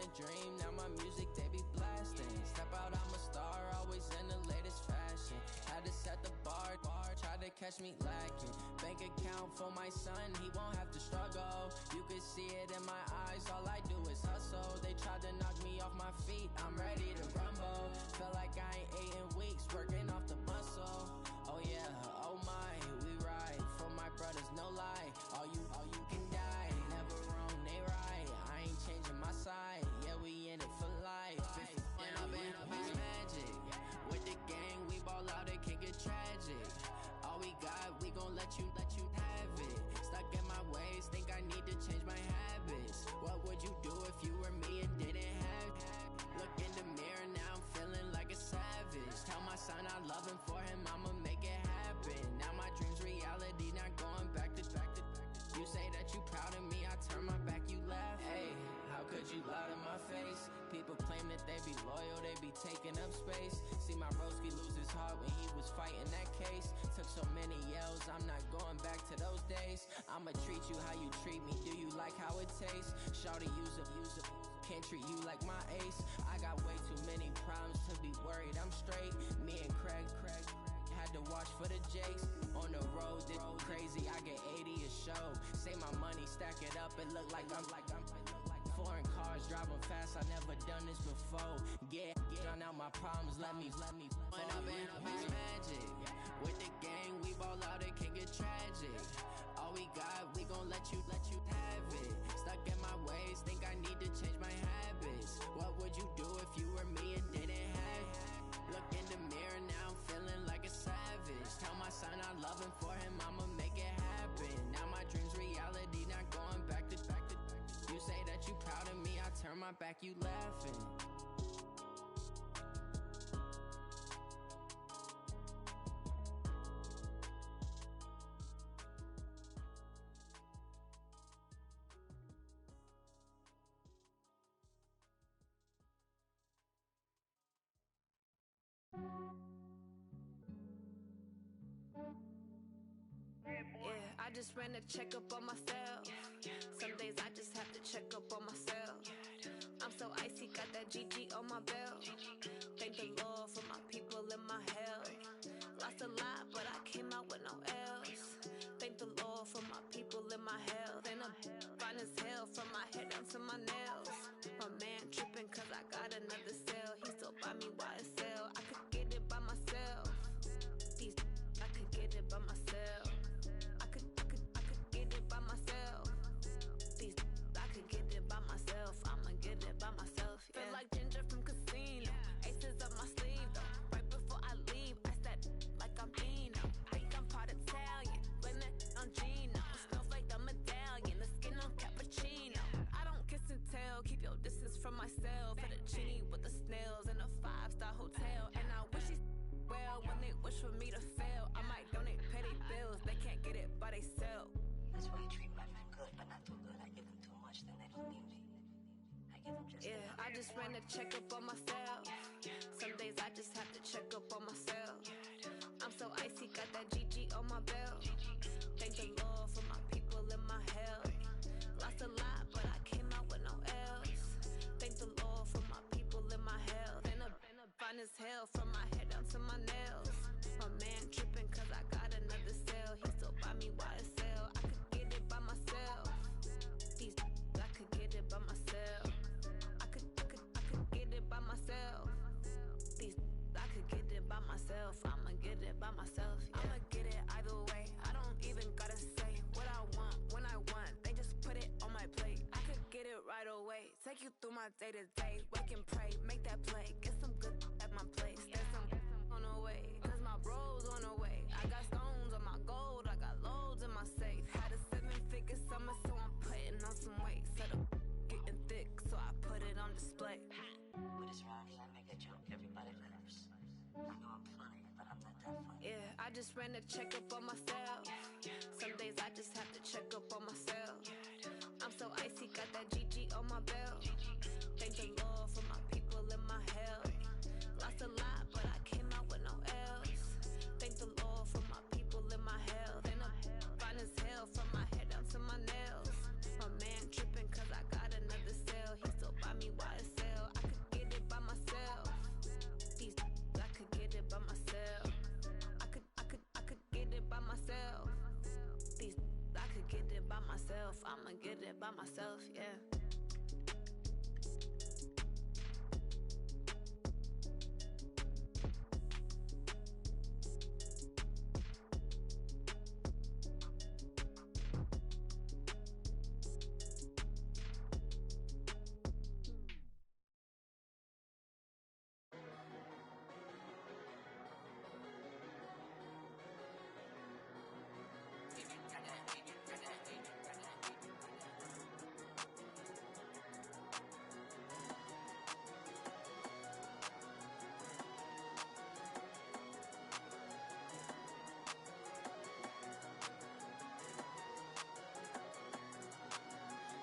a dream, now my music they be blasting. Step out, I'm a star, always in the latest fashion. Had to set the bar, try to catch me lacking. Bank account for my son, he won't have to struggle. You can see it in my eyes, all I do is hustle. They tried to knock me off my feet, I'm ready to rumble. Feel like I ain't ate in weeks, working off the muscle. Oh yeah, oh my, we ride for my brothers, no lie. All you can die, never wrong, they right. I ain't changing my side, yeah, we in it for life. When I've been magic, with the gang, we ball out, it can get tragic. All we got, we gon' let you have it. Stuck in my ways, think I need to change my habits. What would you do if you were me and didn't have it? Look in the mirror, now I'm feeling like a savage. Tell my son I love him, for him I'ma make it happen. Now my dream's reality, not going back to. You say that you proud of me, I turn my back, you laugh. Hey, how could you lie to my face? People claim that they be loyal, they be taking up space. See my broski lose his heart when he was fighting that case. Took so many yells, I'm not going back to those days. I'ma treat you how you treat me, do you like how it tastes? Shawty, use up, can't treat you like my ace. I got way too many problems to be worried, I'm straight. Me and Craig had to watch for the Jakes. On the road, this crazy, I get 80 a show. Say my money, stack it up, it look like I'm foreign cars, driving fast, I never done this before. Get drown out my problems, let me When I've been magic, with the gang, we ball out, it can get tragic. All we got, we gon' let you have it. Stuck in my ways, think I need to change my habits. What would you do if you were me and didn't have it? Look in the mirror, now I'm feeling like a savage. Tell my son I love him, for him I'ma make it happen. Now my dream's reality, not going back to. You say that you proud of me, I turn my back, you laughing. Yeah, I just ran a checkup on myself. Some days I just have to check up on myself. I'm so icy, got that GG on my belt. Thank the Lord for my people in my health. Lost a lot, but I came out with no L's. Thank the Lord for my people in my health. And I'm fine as hell from my head down to my nails. My man tripping cause I got another cell. He still buy me YSL. I could get it by myself. These I could get it by myself. I could get it by myself. These I could get it by myself. I'ma get it by myself. Yeah. Feel like Ginger from Casino. Aces up my sleeve though. Right before I leave, I said like I'm Dino. Think I'm part Italian. Blame it on Gino. Snowflake the medallion. The skin on cappuccino. I don't kiss and tell. Keep your distance from myself. Fettuccine with the snails in a 5-star hotel. And I wish these well when they wish for me to fail. I might donate petty bills. They can't get it by they sell. That's why you treat my men good, but not too good. I give them too much, then they don't need me. I give them just enough. I just ran a checkup on myself. Some days I just have to check up on myself. I'm so icy, got that GG on my belt. Thank the Lord for my people in my health. Lost a lot, but I came out with no L's. Thank the Lord for my people in my health. And I'm fine as hell from my head down to my nails. My man tripping cause I got another cell. He still buy me YSL. I could get it by myself. These I could get it by myself. I could get it by myself. These I could get it by myself. I'ma get it by myself. Yeah. I'ma get it either way. I don't even gotta say what I want when I want. They just put it on my plate. I could get it right away. Take you through my day to day. Wake and pray, make that play. Get some good at my place. There's some on the way. Cause my bros on the way. I got stones on my gold. I got loads in my safe. Had a 7-figure summer, so I'm putting on some weight. Set up getting thick, so I put it on display. But it's around here, I make a joke, everybody laughs. I know I'm funny, but I'm not that funny. Yeah, I just ran a checkup on myself. Some days I just have to check up on myself. I'm so icy, got that GG on my belt. Thank the Lord for my people in my health. Lost a lot, but I came out with no L's. Thank the Lord for my people in my health. And I'm fine as hell from my head down to my nails. My man tripping cause I got another cell. He still buy me YSL. myself, yeah.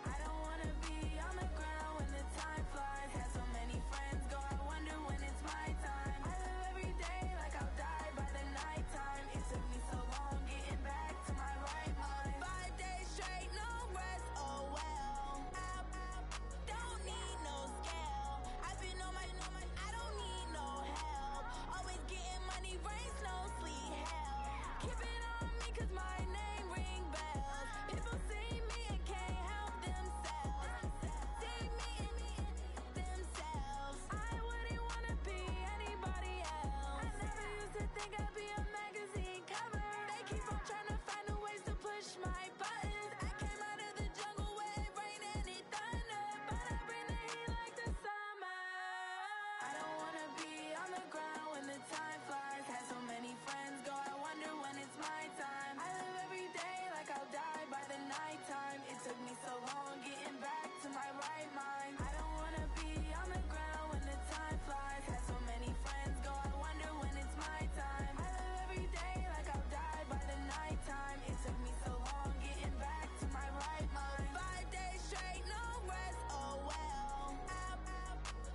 I don't wanna be on the ground when the time flies. Had so many friends go, I wonder when it's my time. I live every day like I'll die by the nighttime. It took me so long getting back to my right mind. 5 days straight, no rest, oh well. Don't need no scale. I've been on my, I don't need no help. Always getting money, rain, snow, sleet, hell. Keep it on me 'cause my name ring bells. People see me and can't help themselves. See me and themselves. I wouldn't wanna be anybody else. I never used to think I'd be a magazine cover. They keep on trying to find new ways to push my buttons. I came out of the jungle where it rained and it thundered, but I bring the heat like the summer. I don't wanna be on the ground when the time flies. Had so many friends go, I wonder when it's my time. I live every day like I'll die by the nighttime. It took me so long getting back to my right mind. I don't wanna be on the ground when the time flies. Had so many friends go, I wonder when it's my time. I live every day like I'll die by the nighttime. It took me so long getting back to my right mind. 5 days straight, no rest, oh well.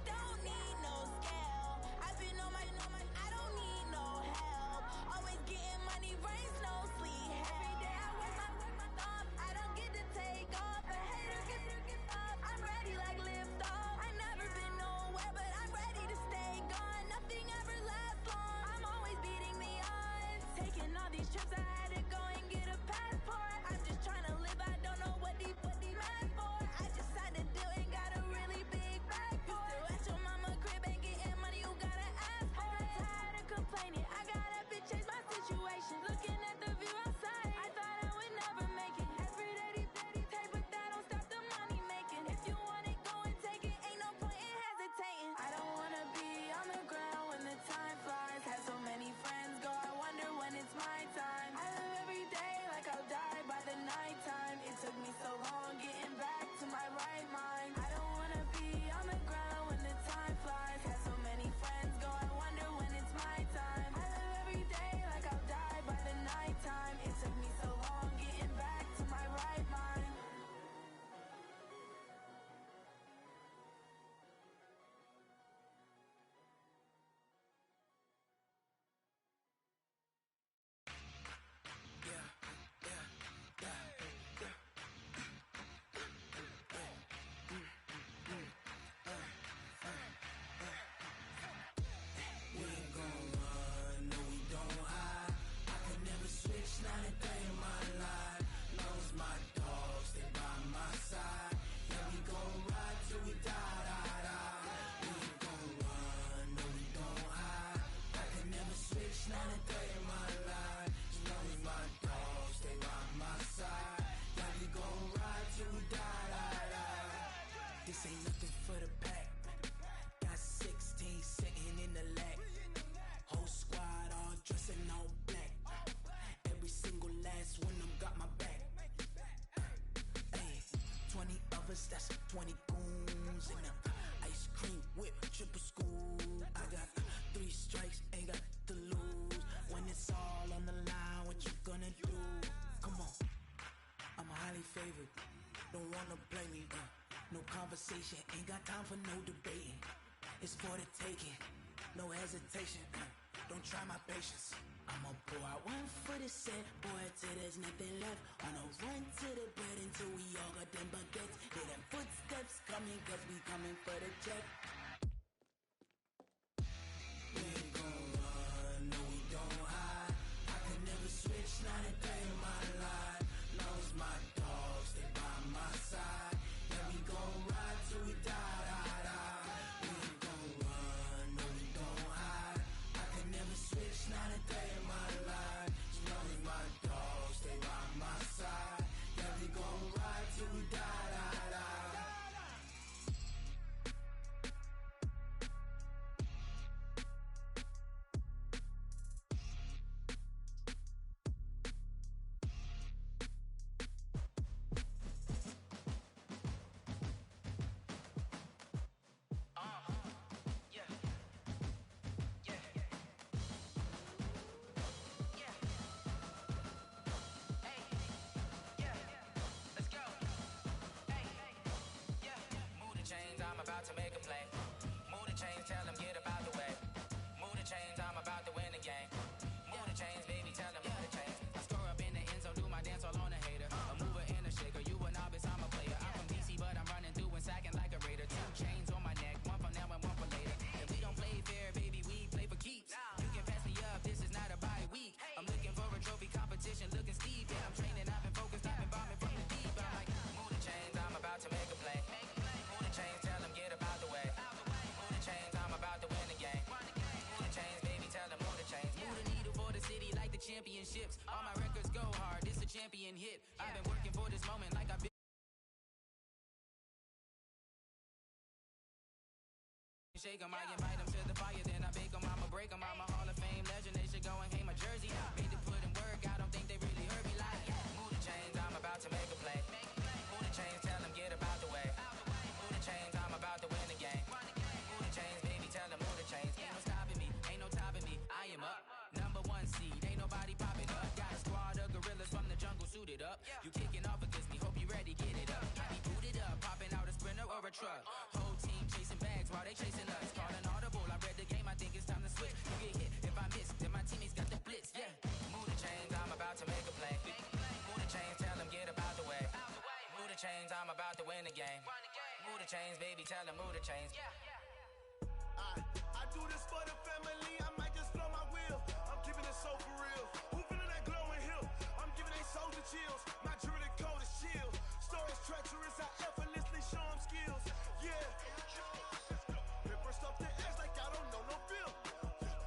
Don't need no scale. I've been on my, I don't need no help. Always getting money, rain, snow, sleet, hell. Every day I work my thumb, I don't get to take off. A hater gets up, I'm ready like lift off. I never been nowhere, but I'm ready to stay gone. Nothing ever lasts long, I'm always beating the odds. Taking all these trips, I had to go and get a passport. I'm just trying to live, I don't know what deep mad for. I just signed a deal and got a really big bag for it. Still at your mama crib, ain't getting money, you gotta ask for it. Tired of complaining, I got up and changed my situation. Looking at the view outside, I thought I would never make it. Every day they take, but that don't stop the money making. If you want it, go and take it, ain't no point in hesitating. I don't wanna be on the ground when the time flies. Had so many friends go, I wonder when it's my time. I live every day like I'll die by the nighttime. It took me so long getting back to my right mind. I don't wanna be on the ground when the time flies. Had so many friends go, I wonder when it's my time. I live every day like I'll die by the nighttime. It took me so long getting back to my right mind. We ain't gon' run, no we don't hide. I could never switch, not a day in my life. Long as my dogs, they by my side. Yeah, we gon' ride till we die, die, die. We ain't gon' run, no we don't hide. I could never switch, not a day in my life. As long as my dogs, they by my side. Yeah, we gon' ride till we die, die, die. This ain't nothing for the pack. Got 16 sitting in the lag. Whole squad all dressed in all black. Every single last one of them got my back. Hey, 20 of us, that's 20 goons in them. Ice cream whip, triple school. I got 3 strikes, ain't got to lose. When it's all on the line, what you gonna do? Come on, I'm highly favored. Don't wanna blame me. No conversation, ain't got time for no debating. It's for the taking, no hesitation. Don't try my patience. I'ma pour out one for the set, boy, till there's nothing left. On a run to the bed until we all got them baguettes. Hear them footsteps coming, 'cause we coming for the check. We ain't gon' run, no we don't hide. I could never switch, not a day in my life. Long as my dogs, they by my side. Shake 'em, I invite 'em to the fire, then I bake 'em, I'ma break 'em, I'm a Hall of Fame legend, they should go and hang my jersey. Made to put in work, I don't think they really heard me like, move the chains, I'm about to make a play. Move the chains, tell them get about the way. Move the chains, I'm about to win the game. Move the chains, baby, tell them move the chains. Ain't no stopping me, ain't no topping me, I am up. Number one seed, ain't nobody popping up. Got a squad of gorillas from the jungle suited up. You kicking off against me, hope you ready, get it up. I be booted up, popping out a sprinter or a truck. Whole team chasing bags while they chasing us. Calling audible, I read the game, I think it's time to switch. You get hit if I miss, then my teammates got the blitz, yeah. Move the chains, I'm about to make a play. Move the chains, tell them get about the way. Move the chains, I'm about to win the game. Move the chains, baby, tell them move the chains. I do this for the family, I might just blow my wheel. I'm keeping it so for real. Who feeling that glowing hill? I'm giving they soldier chills. My jewelry cold as chill. Stories treacherous, I effortlessly show them skills. Yeah. Hit first off the edge like I don't know no feel.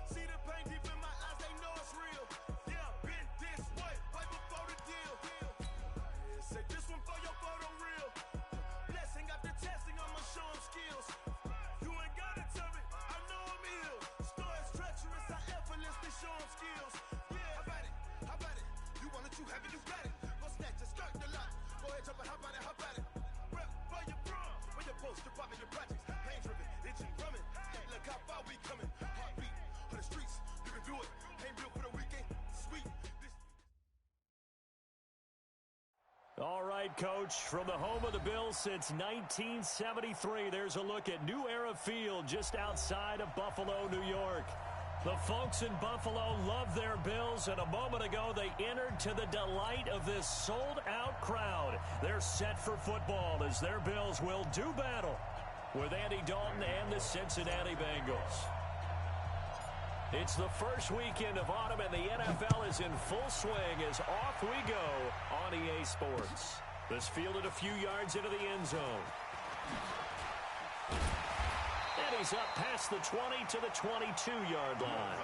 See the pain deep in my eyes, they know it's real. Yeah, been this way, right before the deal. Yeah, say this one for your photo real. Blessing after testing, I'ma show them skills. You ain't gotta tell me, I know I'm ill. Stories treacherous, I effortlessly show them skills. Yeah, how about it? How about it? You want it, you have it, you got it. Go snatch it, start the lot. Go ahead, jump it, how about it, how about it? Rep for your bro, for your poster, popping your projects. Pain driven, itching, drumming. Look how far we coming. Heartbeat on the streets, you can do it. Ain't built for the weekend, sweet. All right, Coach, from the home of the Bills since 1973, there's a look at New Era Field just outside of Buffalo, New York. The folks in Buffalo love their Bills, and a moment ago they entered to the delight of this sold-out crowd. They're set for football as their Bills will do battle with Andy Dalton and the Cincinnati Bengals. It's the first weekend of autumn, and the NFL is in full swing as off we go on EA Sports. This fielded a few yards into the end zone. And he's up past the 20 to the 22-yard line.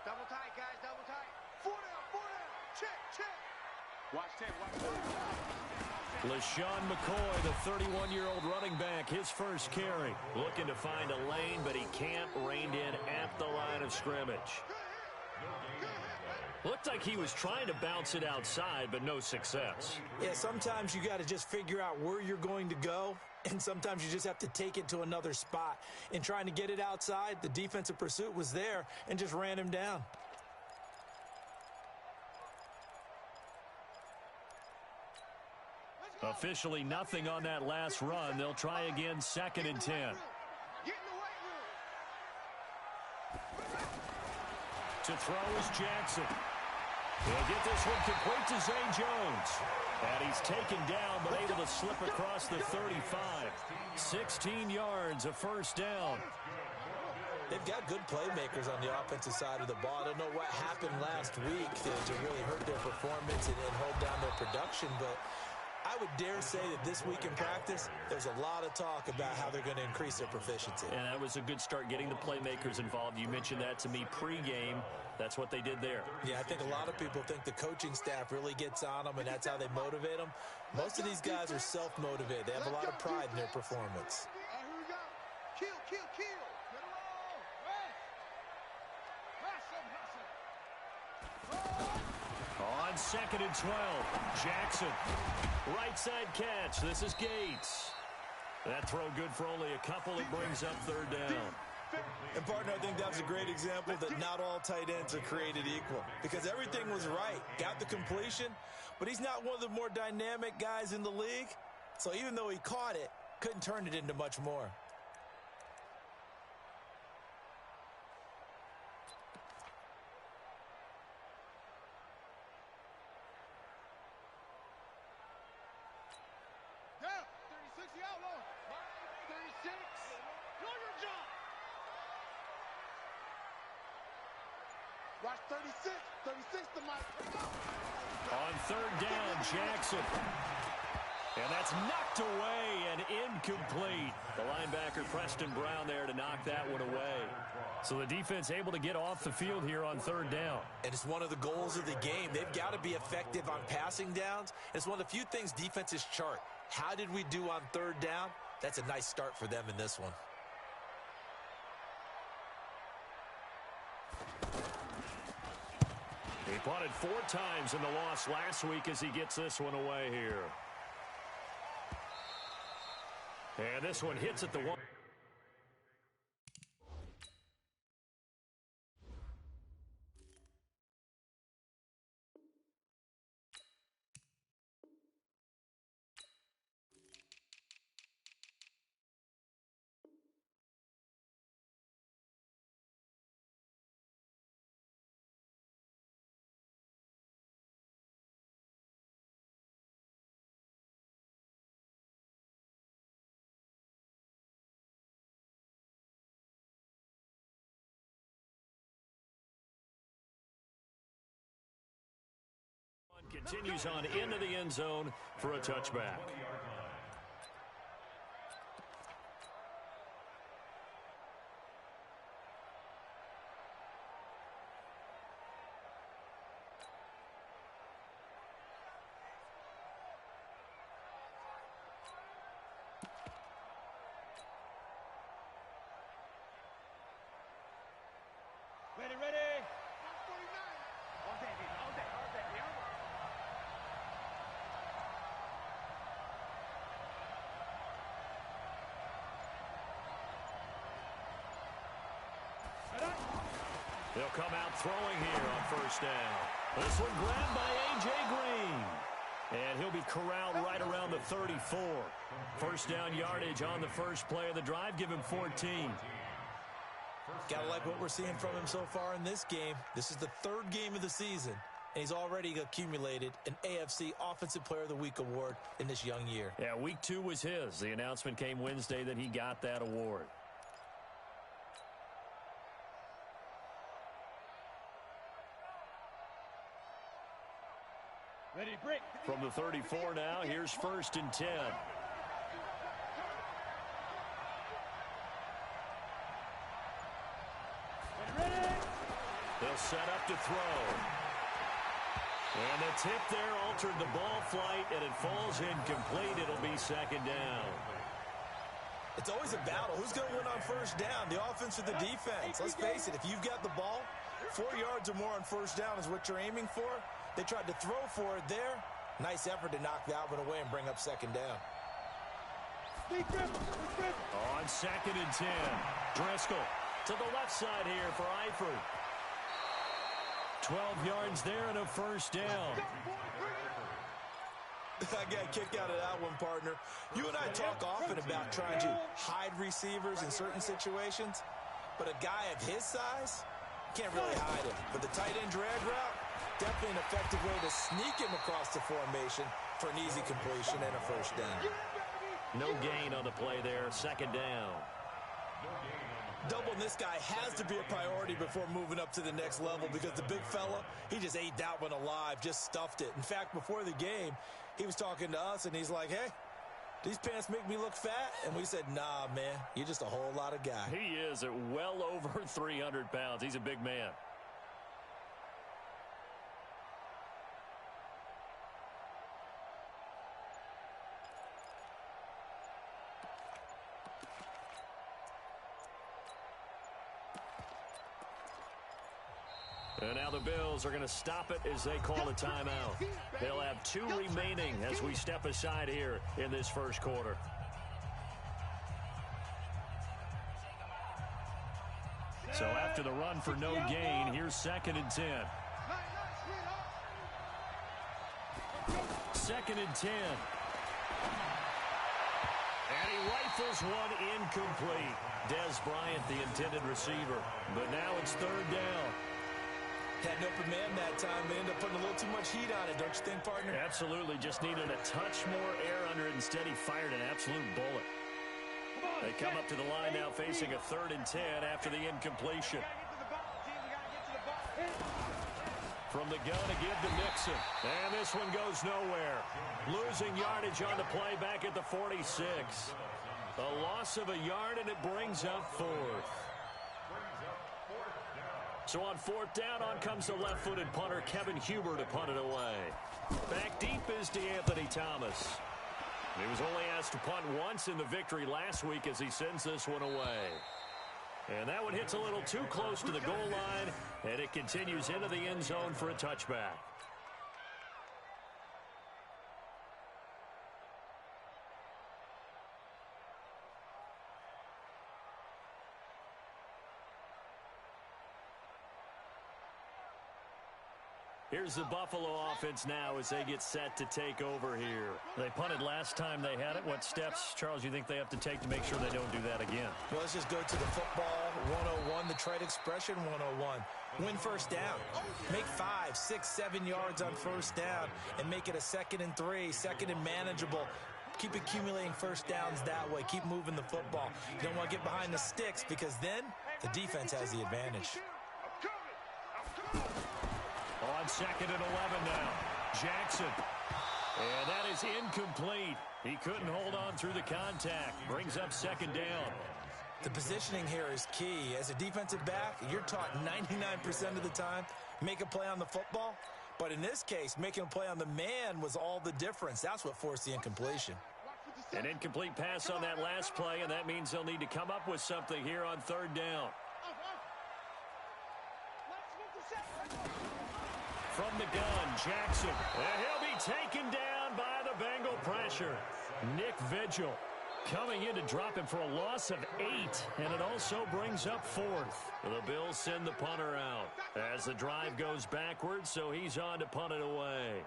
Double tight, guys, double tight. Four down. Check. Watch tape. LaShawn McCoy, the 31-year-old running back, his first carry. Looking to find a lane, but he can't rein in at the line of scrimmage. Looked like he was trying to bounce it outside, but no success. Yeah, sometimes you got to just figure out where you're going to go, and sometimes you just have to take it to another spot. In trying to get it outside, the defensive pursuit was there and just ran him down. Officially nothing on that last run. They'll try again, 2nd and 10. To throw is Jackson. He'll get this one complete to Zay Jones. And he's taken down, but able to slip across the 35. 16 yards, a first down. They've got good playmakers on the offensive side of the ball. I don't know what happened last week to really hurt their performance and hold down their production, but I would dare say that this week in practice, there's a lot of talk about how they're going to increase their proficiency. And that was a good start, getting the playmakers involved. You mentioned that to me pregame. That's what they did there. Yeah, I think a lot of people think the coaching staff really gets on them, and that's how they motivate them. Most of these guys are self-motivated. They have a lot of pride in their performance. Here we go. Kill. Get it all. On 2nd and 12, Jackson. Right side catch. This is Gates. That throw good for only a couple. It brings up 3rd down. And, partner, I think that was a great example that not all tight ends are created equal, because everything was right. Got the completion, but he's not one of the more dynamic guys in the league. So even though he caught it, couldn't turn it into much more. Watch 36. 36 to Mike. On third down, Jackson. And that's knocked away and incomplete. The linebacker, Preston Brown, there to knock that one away. So the defense able to get off the field here on third down. And it's one of the goals of the game. They've got to be effective on passing downs. It's one of the few things defenses chart. How did we do on third down? That's a nice start for them in this one. He punted 4 times in the loss last week as he gets this one away here. And this one hits at the 1. Continues on into the end zone for a touchback. Ready. 149. All day. They'll come out throwing here on first down. This one grabbed by A.J. Green. And he'll be corralled right around the 34. First down yardage on the first play of the drive. Give him 14. Gotta like what we're seeing from him so far in this game. This is the 3rd game of the season, and he's already accumulated an AFC Offensive Player of the Week award in this young year. Yeah, week 2 was his. The announcement came Wednesday that he got that award. Ready, break. From the 34 now, here's 1st and 10. They'll set up to throw. And the tip there altered the ball flight, and it falls incomplete. It'll be 2nd down. It's always a battle. Who's going to win on first down, the offense or the defense? Let's face it, if you've got the ball, 4 yards or more on first down is what you're aiming for. They tried to throw for it there. Nice effort to knock that one away and bring up 2nd down. On 2nd and 10, Driscoll to the left side here for Eifert. 12 yards there and a first down. I got a kick out of that one, partner. You and I talk often about trying to hide receivers in certain situations, but a guy of his size can't really hide him. But the tight end drag route, definitely an effective way to sneak him across the formation for an easy completion and a first down. No gain on the play there, 2nd down. Doubling this guy has to be a priority before moving up to the next level because the big fella, he just ate that one alive, just stuffed it. In fact, before the game, he was talking to us, and he's like, hey, these pants make me look fat? And we said, nah, man, you're just a whole lot of guy. He is at well over 300 pounds. He's a big man. And now the Bills are going to stop it as they call a timeout. They'll have 2 remaining as we step aside here in this first quarter. So after the run for no gain, here's 2nd and 10. 2nd and 10. And he rifles one incomplete. Des Bryant, the intended receiver. But now it's 3rd down. Had an open man that time. They ended up putting a little too much heat on it, don't you think, partner? Absolutely. Just needed a touch more air under it. Instead, he fired an absolute bullet. They come up to the line now facing a 3rd and 10 after the incompletion. We gotta get to the ball, team. We gotta get to the ball. From the gun to give to Mixon. And this one goes nowhere. Losing yardage on the play back at the 46. A loss of a yard, and it brings up fourth. So on fourth down, on comes the left-footed punter, Kevin Huber, to punt it away. Back deep is DeAnthony Thomas. He was only asked to punt once in the victory last week as he sends this one away. And that one hits a little too close to the goal line, and it continues into the end zone for a touchback. Here's the Buffalo offense now as they get set to take over here. They punted last time they had it. What steps, Charles, you think they have to take to make sure they don't do that again? Well, let's just go to the football 101, the trade expression 101. Win first down. Make 5, 6, 7 yards on first down and make it a 2nd and 3, 2nd and manageable. Keep accumulating first downs that way. Keep moving the football. You don't want to get behind the sticks because then the defense has the advantage. On 2nd and 11 now. Jackson. And that is incomplete. He couldn't hold on through the contact. Brings up 2nd down. The positioning here is key. As a defensive back, you're taught 99% of the time, make a play on the football. But in this case, making a play on the man was all the difference. That's what forced the incompletion. An incomplete pass on that last play, and that means they'll need to come up with something here on 3rd down. From the gun, Jackson. And he'll be taken down by the Bengal pressure. Nick Vigil coming in to drop him for a loss of 8. And it also brings up 4th. The Bills send the punter out as the drive goes backwards, so he's on to punt it away.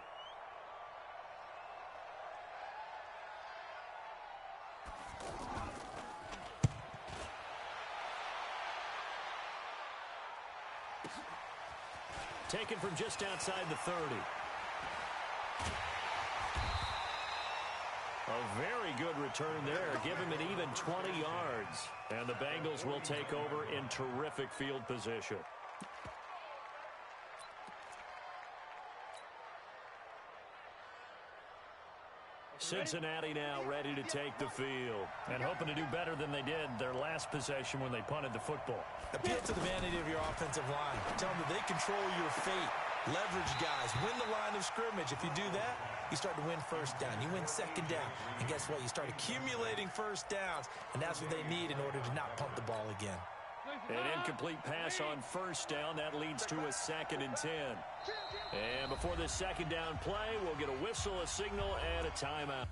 Taken from just outside the 30. A very good return there. Give him an even 20 yards. And the Bengals will take over in terrific field position. Cincinnati now ready to take the field and hoping to do better than they did their last possession when they punted the football. Appeal to the vanity of your offensive line. Tell them that they control your fate. Leverage guys. Win the line of scrimmage. If you do that, you start to win first down. You win 2nd down. And guess what? You start accumulating first downs. And that's what they need in order to not punt the ball again. An incomplete pass on 1st down. That leads to a 2nd and 10. And before this 2nd down play, we'll get a whistle, a signal, and a timeout.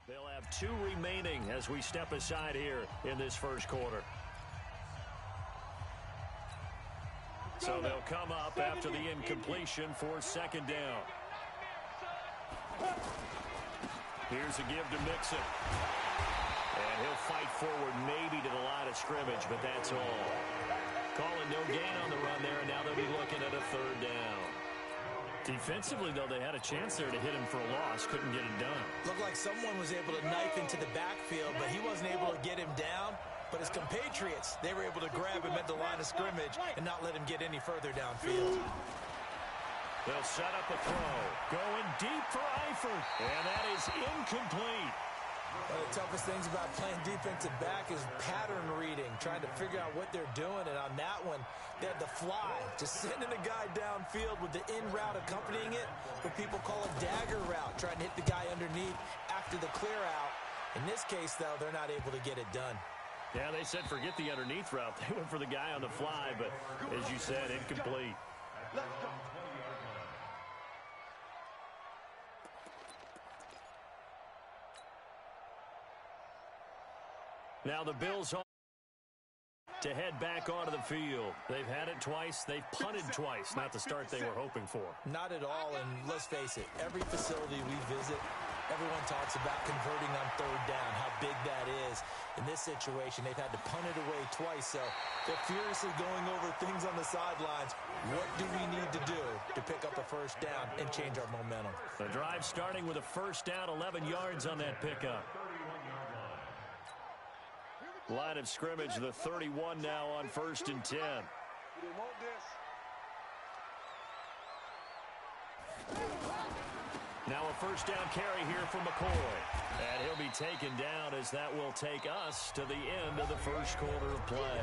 They'll have 2 remaining as we step aside here in this first quarter. So they'll come up after the incompletion for 2nd down. Here's a give to Mixon. And he'll fight forward maybe to the line of scrimmage, but that's all. Calling no gain on the run there, and now they'll be looking at a 3rd down. Defensively, though, they had a chance there to hit him for a loss. Couldn't get it done. Looked like someone was able to knife into the backfield, but he wasn't able to get him down. But his compatriots, they were able to grab him at the line of scrimmage and not let him get any further downfield. They'll set up a throw. Going deep for Eifert. And that is incomplete. One of the toughest things about playing defensive back is pattern reading, trying to figure out what they're doing. And on that one, they had the fly, just sending a guy downfield with the in route accompanying it, what people call a dagger route, trying to hit the guy underneath after the clear out. In this case, though, they're not able to get it done. Yeah, they said forget the underneath route. They went for the guy on the fly, but as you said, incomplete. Now the Bills to head back onto the field. They've had it twice. They've punted twice. Not the start they were hoping for. Not at all, and let's face it, every facility we visit, Everyone talks about converting on third down, how big that is. In this situation, they've had to punt it away twice, so they're furiously going over things on the sidelines. What do we need to do to pick up a first down and change our momentum? The drive starting with a first down, 11 yards on that pickup. Line of scrimmage, the 31 now on 1st and 10. Now a first down carry here from McCoy. And he'll be taken down as that will take us to the end of the first quarter of play.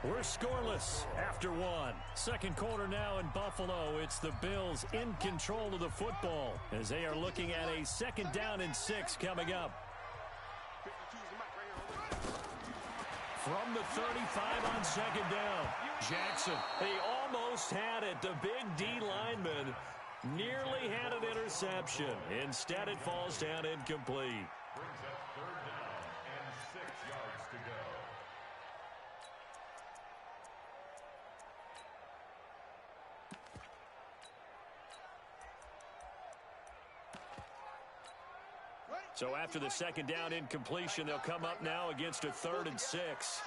We're scoreless after one. Second quarter now in Buffalo. It's the Bills in control of the football as they are looking at a 2nd down and 6 coming up. From the 35 on 2nd down. Jackson, he almost had it. The big D lineman nearly had an interception. Instead, it falls down incomplete. Brings up 3rd down and 6 yards to go. So after the 2nd down incompletion, they'll come up now against a 3rd and 6.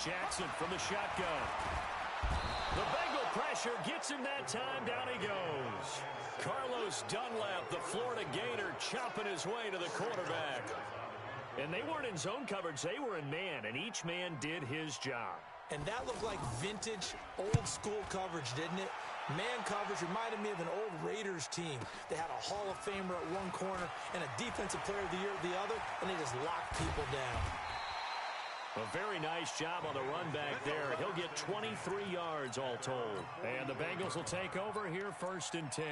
Jackson from the shotgun. The Bengal pressure gets him that time. Down he goes. Carlos Dunlap, the Florida Gator, chopping his way to the quarterback. And they weren't in zone coverage. They were in man, and each man did his job. And that looked like vintage, old-school coverage, didn't it? Man coverage reminded me of an old Raiders team. They had a Hall of Famer at one corner and a Defensive Player of the Year at the other, and they just locked people down. A very nice job on the run back there. He'll get 23 yards all told. And the Bengals will take over here 1st and 10.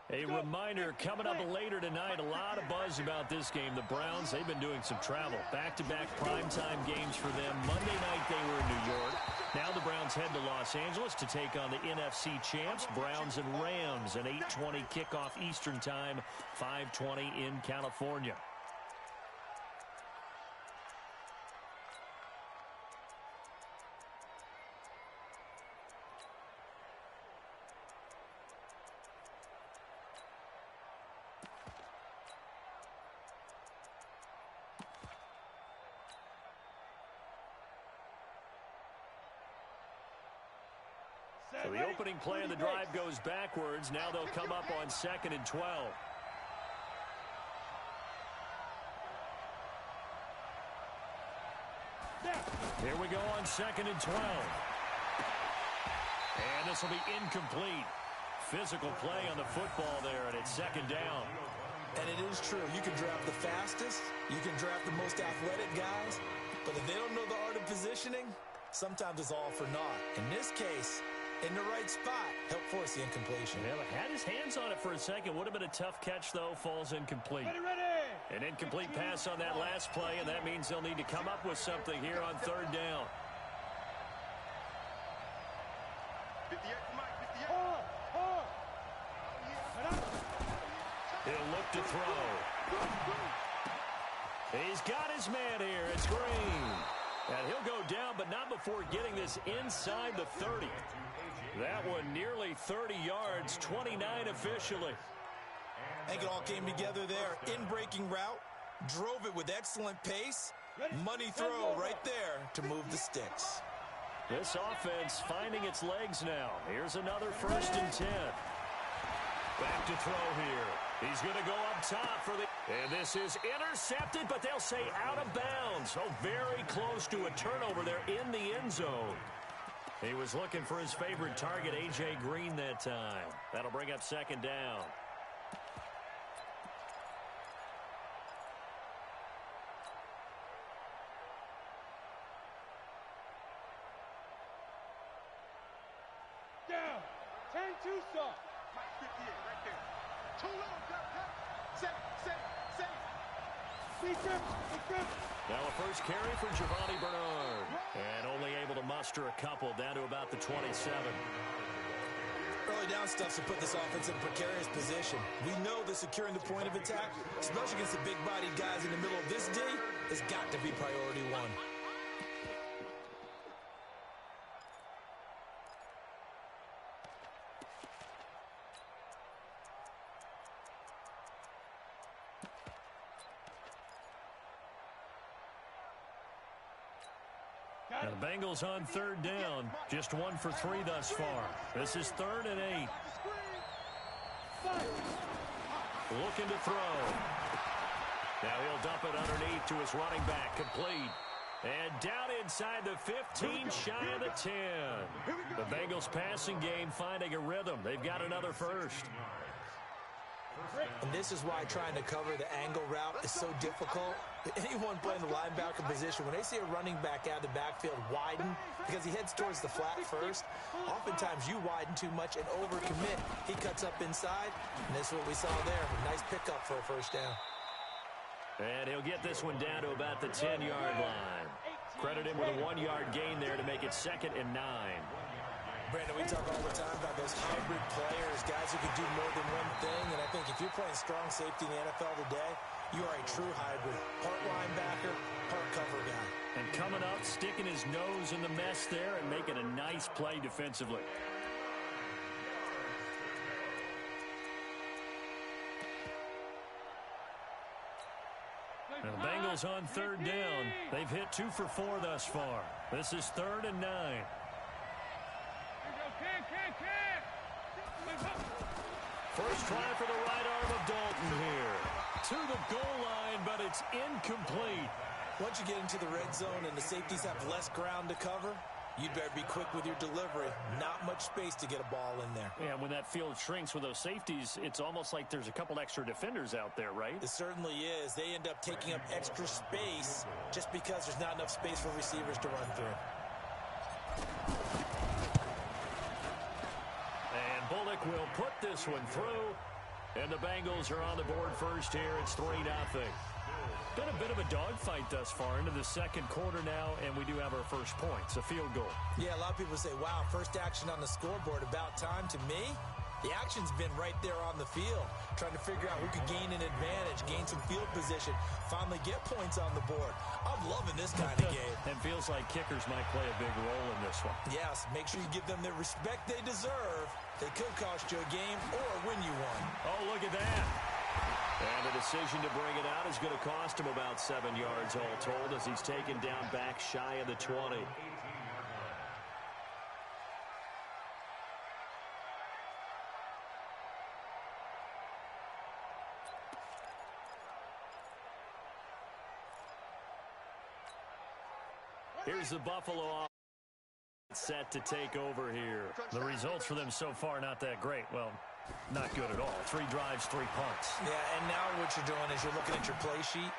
A reminder, coming up later tonight, a lot of buzz about this game. The Browns, they've been doing some travel. Back-to-back primetime games for them. Monday night they were in New York. Now the Browns head to Los Angeles to take on the NFC champs, Browns and Rams. An 8:20 kickoff Eastern time, 5:20 in California. So the opening play of the drive goes backwards. Now they'll come up on 2nd and 12. Here we go on 2nd and 12. And this will be incomplete. Physical play on the football there, and it's 2nd down. And it is true. You can draft the fastest. You can draft the most athletic guys. But if they don't know the art of positioning, sometimes it's all for naught. In this case, in the right spot, help force the incompletion. Yeah, had his hands on it for a second. Would have been a tough catch, though. Falls incomplete. An incomplete pass on that last play, and that means they'll need to come up with something here on 3rd down. 58, He'll look to throw. He's got his man here. It's Green. And he'll go down, but not before getting this inside the 30. That one nearly 30 yards, 29 officially. I think it all came together there. In-breaking route, drove it with excellent pace. Money throw right there to move the sticks. This offense finding its legs now. Here's another 1st and 10. Back to throw here. He's going to go up top for the... And this is intercepted, but they'll say out of bounds. Oh, very close to a turnover there in the end zone. He was looking for his favorite target, A.J. Green, that time. That'll bring up 2nd down. Down. 10-2 stop. Mike 58 right there. Too low. Safe. Now a first carry for Giovanni Bernard. And only able to muster a couple down to about the 27. Early down stuff to put this offense in a precarious position. We know that securing the point of attack, especially against the big-bodied guys in the middle of this D, has got to be priority one. And the Bengals on third down. Just 1 for 3 thus far. This is 3rd and 8. Looking to throw. Now he'll dump it underneath to his running back. Complete. And down inside the 15, shy of the 10. The Bengals passing game finding a rhythm. They've got another first. And this is why trying to cover the angle route is so difficult. Anyone playing the linebacker position, when they see a running back out of the backfield widen because he heads towards the flat first, oftentimes you widen too much and overcommit. He cuts up inside, and this is what we saw there. A nice pickup for a first down. And he'll get this one down to about the 10-yard line. Credit him with a 1-yard gain there to make it 2nd and 9. Brandon, we talk all the time about those hybrid players, guys who can do more than one thing, and I think if you're playing strong safety in the NFL today, you are a true hybrid. Part linebacker, part cover guy. And coming up, sticking his nose in the mess there and making a nice play defensively. And the Bengals on third down. They've hit 2 for 4 thus far. This is 3rd and 9. First try for the right arm of Dalton here. To the goal line, but it's incomplete. Once you get into the red zone and the safeties have less ground to cover, you'd better be quick with your delivery. Not much space to get a ball in there. Yeah, when that field shrinks with those safeties, it's almost like there's a couple extra defenders out there, right? It certainly is. They end up taking up extra space just because there's not enough space for receivers to run through. And Bullock will put this one through. And the Bengals are on the board first here. It's 3-0. Been a bit of a dogfight thus far into the second quarter now, and we do have our first points, a field goal. Yeah, a lot of people say, wow, first action on the scoreboard, about time. To me, the action's been right there on the field, trying to figure out who could gain an advantage, gain some field position, finally get points on the board. I'm loving this kind of game. And feels like kickers might play a big role in this one. Yes, make sure you give them the respect they deserve. They could cost you a game or win you one. Oh, look at that. And the decision to bring it out is going to cost him about 7 yards all told as he's taken down back shy of the 20. Here's the Buffalo offense set to take over here. The results for them so far not that great. Well, not good at all. 3 drives, 3 punts. Yeah, and now what you're doing is you're looking at your play sheet,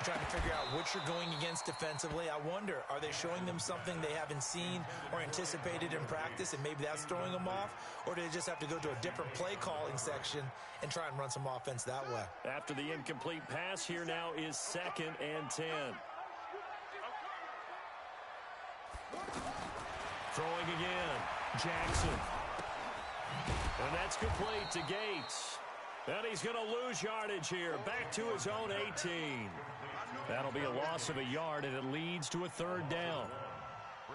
trying to figure out what you're going against defensively. I wonder, are they showing them something they haven't seen or anticipated in practice, and maybe that's throwing them off? Or do they just have to go to a different play calling section and try and run some offense that way? After the incomplete pass, here now is 2nd and 10. Throwing again. Jackson. And that's complete to Gates. And he's going to lose yardage here. Back to his own 18. That'll be a loss of a yard, and it leads to a 3rd down.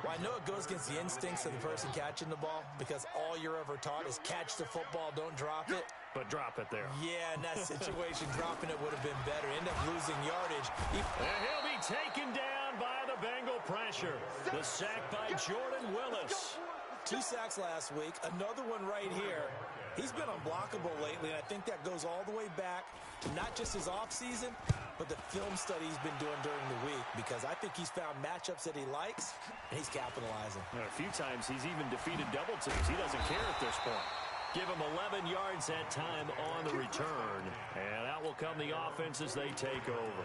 Well, I know it goes against the instincts of the person catching the ball because all you're ever taught is catch the football, don't drop it. But drop it there. Yeah, in that situation, dropping it would have been better. End up losing yardage. And he'll be taken down by the Bengal pressure. The sack by Jordan Willis. 2 sacks last week, another one right here. He's been unblockable lately, and I think that goes all the way back to not just his offseason, but the film study he's been doing during the week, because I think he's found matchups that he likes, and he's capitalizing. A few times he's even defeated double teams. He doesn't care at this point. Give him 11 yards that time on the return, and out will come the offense as they take over.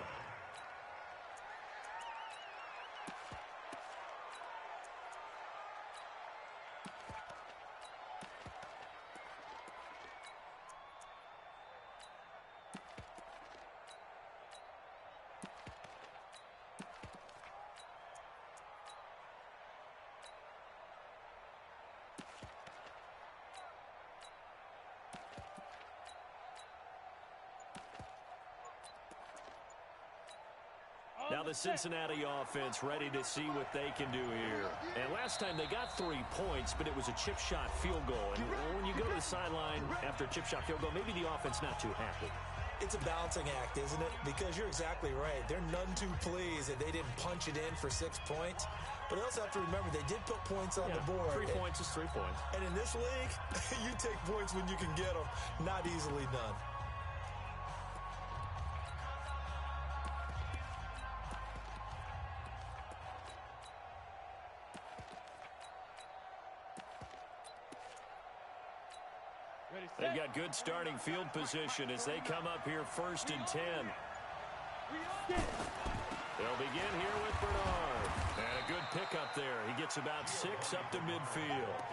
Now the Cincinnati offense ready to see what they can do here. And last time they got 3 points, but it was a chip shot field goal. And when you go to the sideline after a chip shot field goal, maybe the offense not too happy. It's a balancing act, isn't it? Because you're exactly right. They're none too pleased that they didn't punch it in for 6 points. But they also have to remember they did put points on the board. 3 points is 3 points. And in this league, you take points when you can get them. Not easily done. They've got good starting field position as they come up here 1st and 10. They'll begin here with Bernard. And a good pickup there. He gets about 6 up to midfield.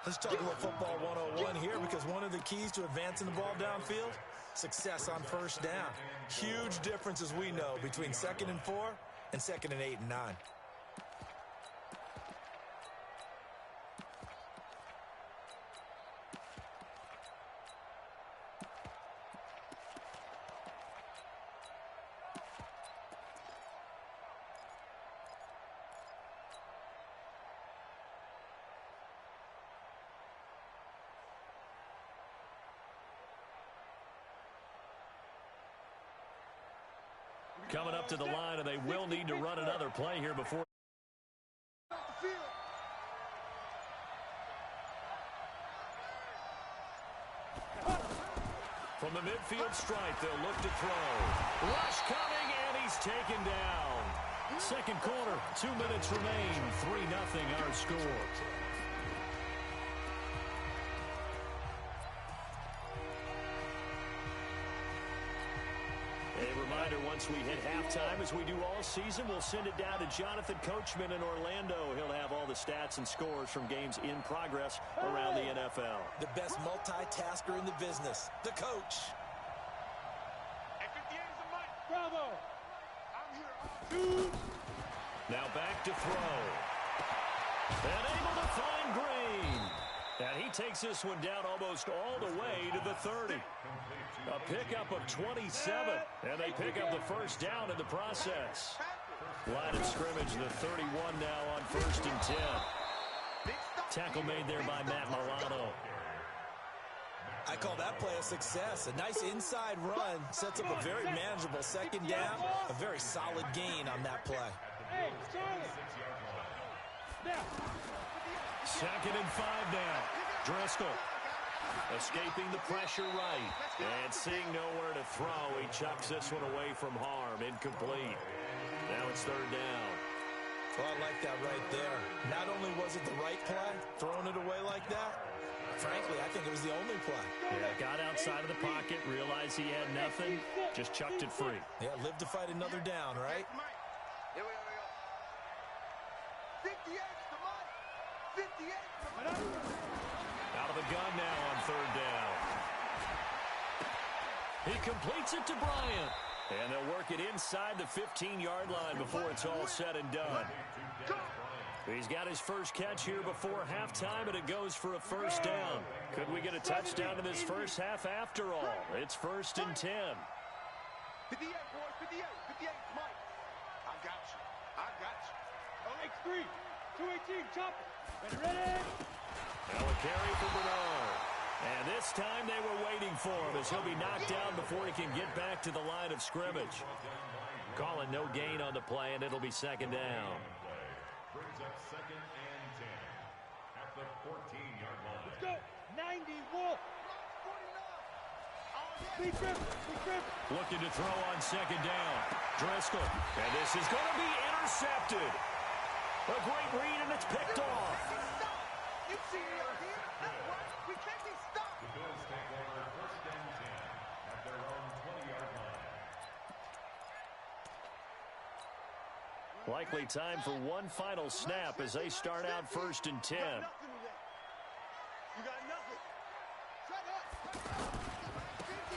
Let's talk about football 101 here, because one of the keys to advancing the ball downfield, success on 1st down. Huge difference, as we know, between 2nd and 4 and 2nd and 8 and 9. Coming up to the line, and they will need to run another play here before. From the midfield stripe, they'll look to throw. Rush coming, and he's taken down. Second quarter, 2 minutes remain. 3-0 our score. A reminder, once we hit halftime, as we do all season, we'll send it down to Jonathan Coachman in Orlando. He'll have all the stats and scores from games in progress around the NFL. The best multitasker in the business, the coach. Bravo! I'm here. Now back to throw. And able to find Green. And he takes this one down almost all the way to the 30. A pickup of 27, and they pick up the 1st down in the process. Line of scrimmage, the 31 now on 1st and 10. Tackle made there by Matt Milano. I call that play a success. A nice inside run sets up a very manageable 2nd down. A very solid gain on that play. Hey, Charlie! Now. 2nd and 5 now. Driscoll escaping the pressure right. And seeing nowhere to throw, he chucks this one away from harm. Incomplete. Now it's 3rd down. Well, I like that right there. Not only was it the right play, throwing it away like that, frankly, I think it was the only play. Yeah, got outside of the pocket, realized he had nothing, just chucked it free. Yeah, live to fight another down, right? Here we go. 58 to Mike. 58 to Mike. Out of the gun now on 3rd down. He completes it to Bryant. And they'll work it inside the 15-yard line before it's all said and done. He's got his first catch here before halftime, and it goes for a 1st down. Could we get a touchdown in this first half after all? It's 1st and 10. 58, boys, 58, 58, Mike. I got you. X3, 218, chopper. Ready? Now a carry for Bernard. And this time they were waiting for him, as he'll be knocked down before he can get back to the line of scrimmage. Calling no gain on the play, and it'll be 2nd down. Brings up 2nd and 10 at the 14-yard line. Let's go. 90, Wolf. Big grip. Looking to throw on 2nd down. Driscoll. And this is going to be intercepted. A great read, and it's picked off. You see me out here? That works. We can't be stopped. The Bills take over 1st and 10 at their own 20-yard line. Likely time for one final snap as they start out 1st and 10. You got nothing.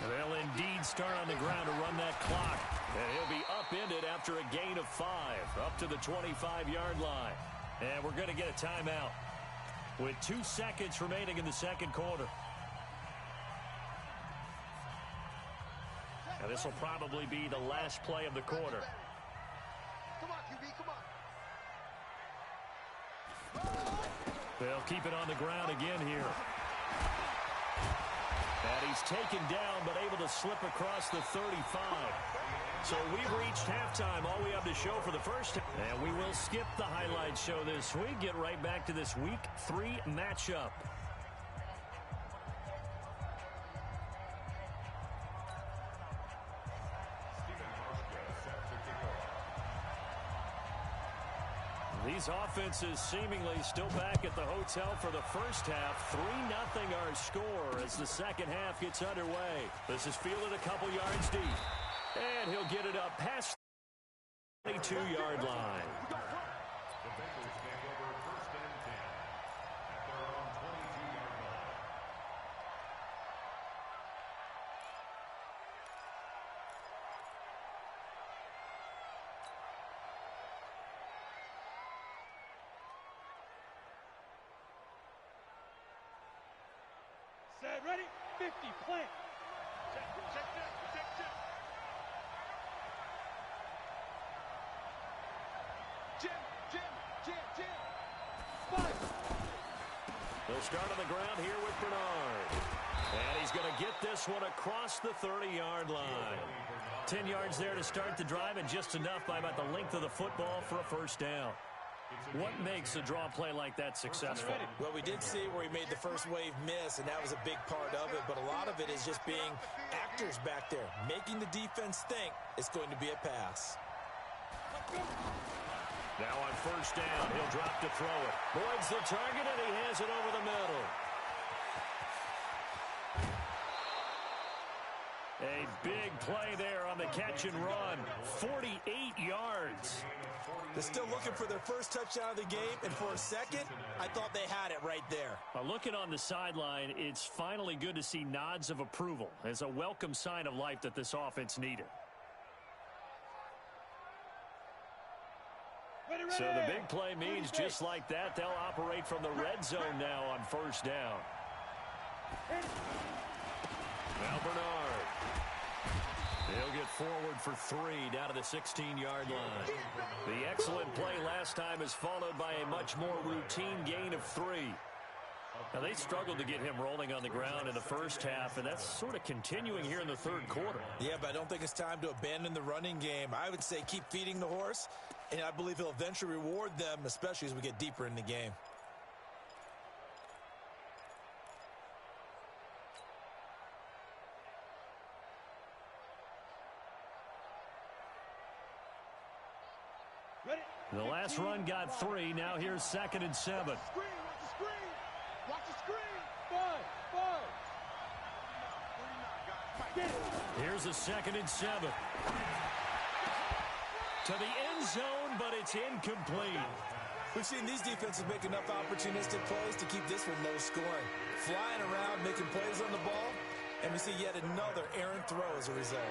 And they'll indeed start on the ground to run that clock. And he'll be upended after a gain of 5 up to the 25-yard line. And we're going to get a timeout with 2 seconds remaining in the 2nd quarter. And this will probably be the last play of the quarter. They'll keep it on the ground again here. And he's taken down, but able to slip across the 35. So we've reached halftime. All we have to show for the first. And we will skip the highlight show this week. Get right back to this Week 3 matchup. These offenses seemingly still back at the hotel for the first half. 3-0 our score as the second half gets underway. This is fielded a couple yards deep. And he'll get it up past the 22-yard line. The Bengals take over 1st and 10 at their own 22-yard line. Set, ready, 50, plant. Check. Jim. Spike. They'll start on the ground here with Bernard. And he's going to get this one across the 30-yard line. 10 yards there to start the drive, and just enough by about the length of the football for a first down. What makes a draw play like that successful? Well, we did see where he made the first wave miss, and that was a big part of it. But a lot of it is just being actors back there, making the defense think it's going to be a pass. Now on first down, he'll drop to throw it. Boyd's the target, and he has it over the middle. A big play there on the catch and run. 48 yards. They're still looking for their first touchdown of the game, and for a second, I thought they had it right there. Looking on the sideline, it's finally good to see nods of approval as a welcome sign of life that this offense needed. So the big play means just like that, they'll operate from the red zone now on first down. Now Bernard. He'll get forward for 3 down to the 16-yard line. The excellent play last time is followed by a much more routine gain of 3. Now, they struggled to get him rolling on the ground in the first half, and that's sort of continuing here in the third quarter. Yeah, but I don't think it's time to abandon the running game. I would say keep feeding the horse, and I believe he'll eventually reward them, especially as we get deeper in the game. The last run got 3. Now here's 2nd and 7. Watch the screen. 5. Here's a 2nd and 7. To the end zone, but it's incomplete. We've seen these defenses make enough opportunistic plays to keep this one low scoring. Flying around, making plays on the ball, and we see yet another errant throw as a result.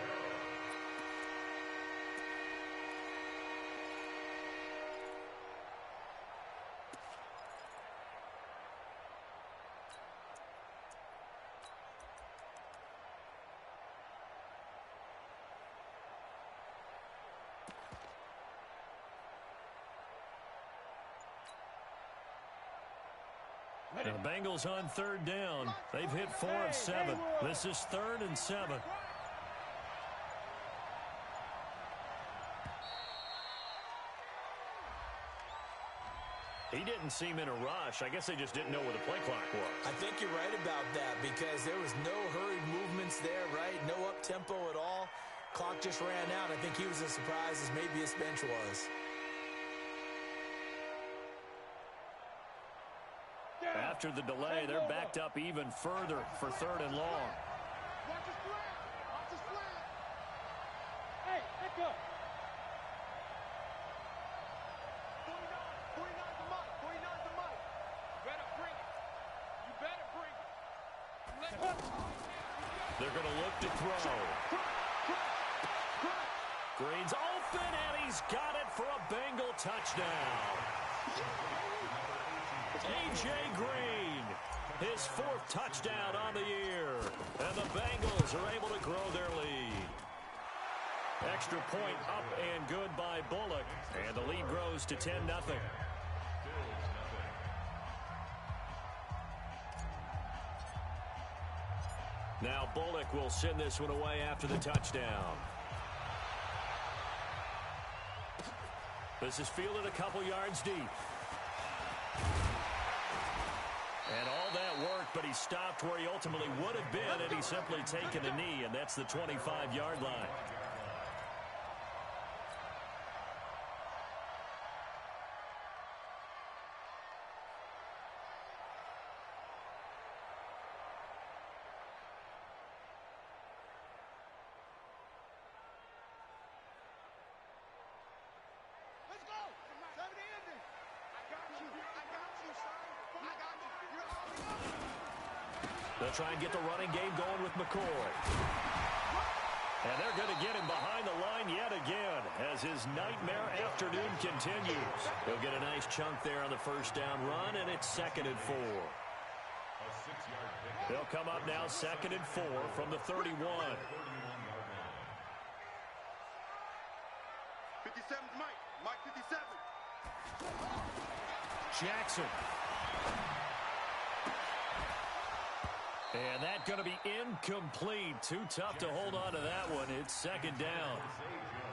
The Bengals on 3rd down. They've hit 4 of 7. This is 3rd and 7. He didn't seem in a rush. I guess they just didn't know where the play clock was. I think you're right about that because there was no hurried movements there, right? No up-tempo at all. Clock just ran out. I think he was as surprised as maybe his bench was. After the delay, they're backed up even further for 3rd and long. Watch the slant. Hey, let go. 49's the mic. Better bring it. You better bring it. They're going to look to throw. Green's open, and he's got it for a Bengal touchdown. A.J. Green, his 4th touchdown on the year. And the Bengals are able to grow their lead. Extra point up and good by Bullock. And the lead grows to 10-0. Bullock will send this one away after the touchdown. This is fielded a couple yards deep. And all that work, but he stopped where he ultimately would have been, and he's simply taken a knee, and that's the 25-yard line. They'll try and get the running game going with McCoy. And they're going to get him behind the line yet again as his nightmare afternoon continues. He'll get a nice chunk there on the first down run, and it's 2nd and 4. They'll come up now 2nd and 4 from the 31. 57's Mike. Mike 57. Jackson. And that's going to be incomplete. Too tough to hold on to that one. It's 2nd down.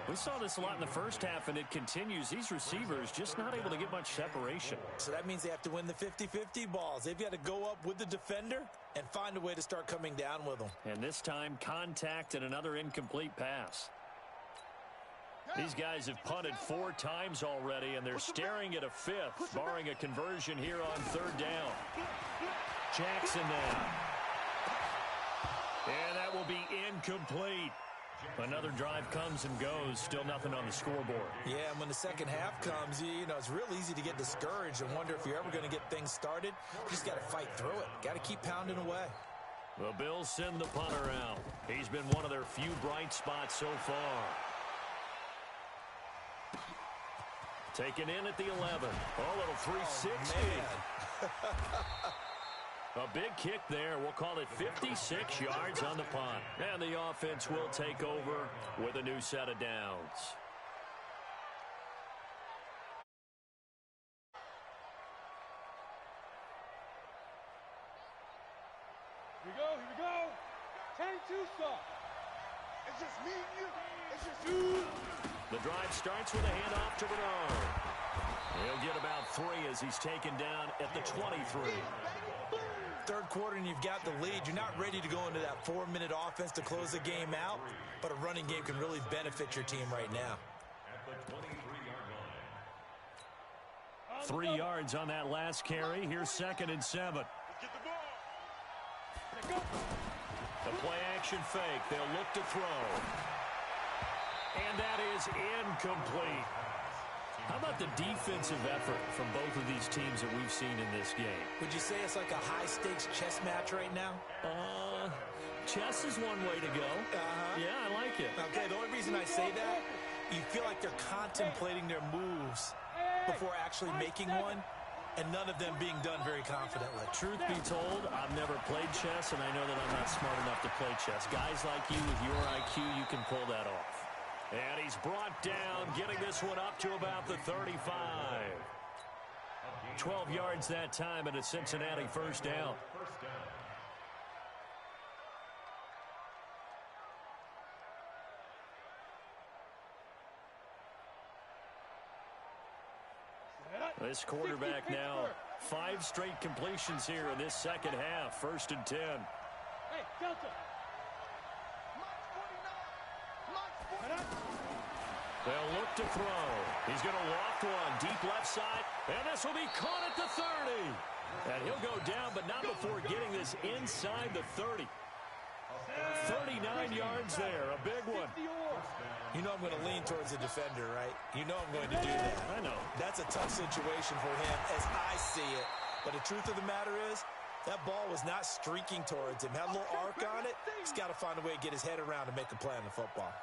We saw this a lot in the first half, and it continues. These receivers just not able to get much separation. So that means they have to win the 50-50 balls. They've got to go up with the defender and find a way to start coming down with them. And this time, contact and another incomplete pass. These guys have punted 4 times already, and they're staring at a 5th, barring a conversion here on 3rd down. Jackson now. And that will be incomplete. Another drive comes and goes. Still nothing on the scoreboard. Yeah, and when the second half comes, you know, it's real easy to get discouraged and wonder if you're ever going to get things started. You just got to fight through it. Got to keep pounding away. The Bills send the punter out. He's been one of their few bright spots so far. Taken in at the 11. Oh, little 360. A big kick there. We'll call it 56 yards on the punt. And the offense will take over with a new set of downs. Here we go. 10-2 stop. It's just me and you. It's just you. The drive starts with a handoff to Bernard. He'll get about 3 as he's taken down at the 23. Third quarter and you've got the lead. You're not ready to go into that 4-minute offense to close the game out, but a running game can really benefit your team right now. At the 23-yard line. 3 yards on that last carry. Here's 2nd and 7. Let's get the ball. The play action fake. They'll look to throw. And that is incomplete. How about the defensive effort from both of these teams that we've seen in this game? Would you say it's like a high-stakes chess match right now? Chess is one way to go. Yeah, I like it. Okay, the only reason I say that, you feel like they're contemplating their moves before actually making one, and none of them being done very confidently. Truth be told, I've never played chess, and I know that I'm not smart enough to play chess. Guys like you with your IQ, you can pull that off. And he's brought down, getting this one up to about the 35. 12 yards that time, and a Cincinnati first down. This quarterback now, 5 straight completions here in this second half. 1st and 10. Hey, Delta. They'll look to throw. He's going to loft one deep left side, and this will be caught at the 30. And he'll go down, but not before getting this inside the 30. 39 yards there, a big one. You know I'm going to lean towards the defender, right? You know I'm going to do that. I know. That's a tough situation for him as I see it. But the truth of the matter is, that ball was not streaking towards him. Had a little arc on it. He's got to find a way to get his head around and make a play on the football.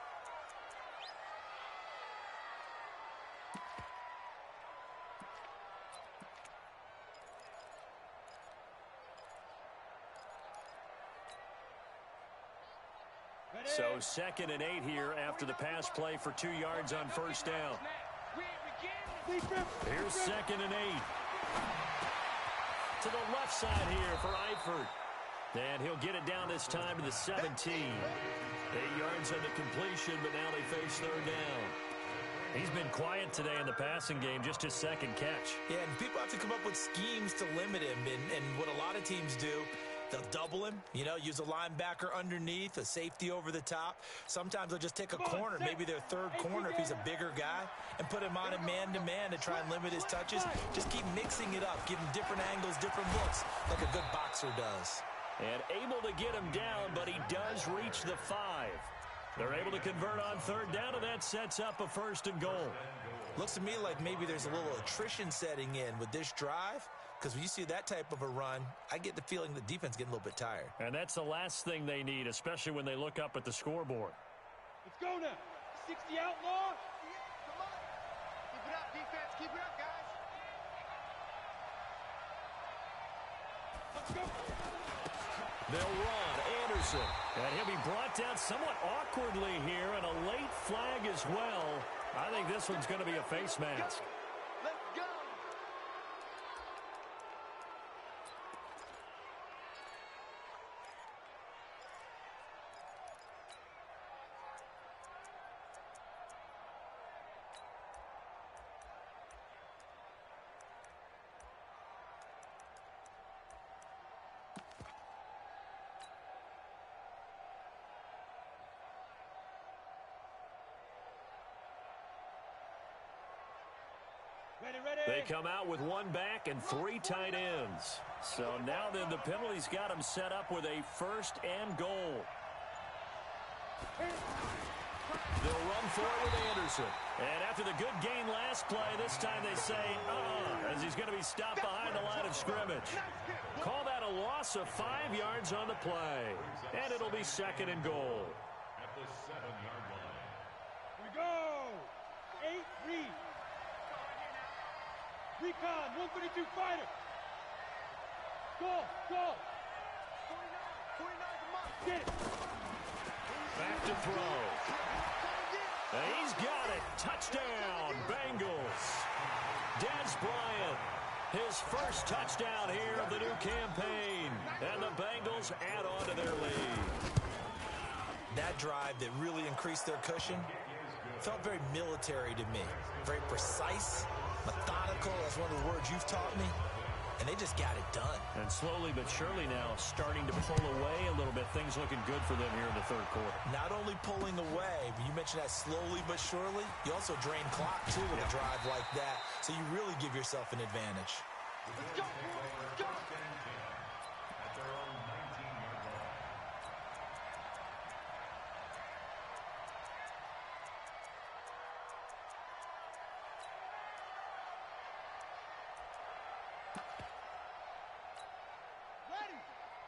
So 2nd and 8 here after the pass play for 2 yards on first down. Here's 2nd and 8. To the left side here for Eifert. And he'll get it down this time to the 17. 8 yards on the completion, but now they face third down. He's been quiet today in the passing game, just his second catch. Yeah, and people have to come up with schemes to limit him. And what a lot of teams do, they'll double him, use a linebacker underneath, a safety over the top. Sometimes they'll just take a corner, maybe their third corner if he's a bigger guy, and put him on a man-to-man to try and limit his touches. Just keep mixing it up, give him different angles, different looks, like a good boxer does. And able to get him down, but he does reach the 5. They're able to convert on third down, and that sets up a 1st and goal. Looks to me like maybe there's a little attrition setting in with this drive, because when you see that type of a run, I get the feeling the defense getting a little bit tired. And that's the last thing they need, especially when they look up at the scoreboard. Let's go now. 60 outlaw. Come on. Keep it up, defense. Keep it up, guys. Let's go. They'll run Anderson, and he'll be brought down somewhat awkwardly here, and a late flag as well. I think this one's going to be a face mask. Let's go. They come out with 1 back and 3 tight ends. So now then the penalty's got them set up with a 1st and goal. They'll run for it with Anderson. And after the good gain last play, this time they say, as he's going to be stopped behind the line of scrimmage. Call that a loss of 5 yards on the play. And it'll be 2nd and goal. At the 7-yard line. We go. 8 read. Recon, 132 fighter. Go. 49, come on. Get it. Back to throw. And he's got it. Touchdown, Bengals. Des Bryant, his first touchdown here of the new campaign. And the Bengals add on to their lead. That drive that really increased their cushion felt very military to me. Very precise, methodical. That's one of the words you've taught me. And they just got it done. And slowly but surely now starting to pull away a little bit. Things looking good for them here in the third quarter. Not only pulling away, but you mentioned that slowly but surely. You also drain clock, too, with a drive like that. So you really give yourself an advantage. Let's go, boys. Let's go. At their own 19-yard line. Ready.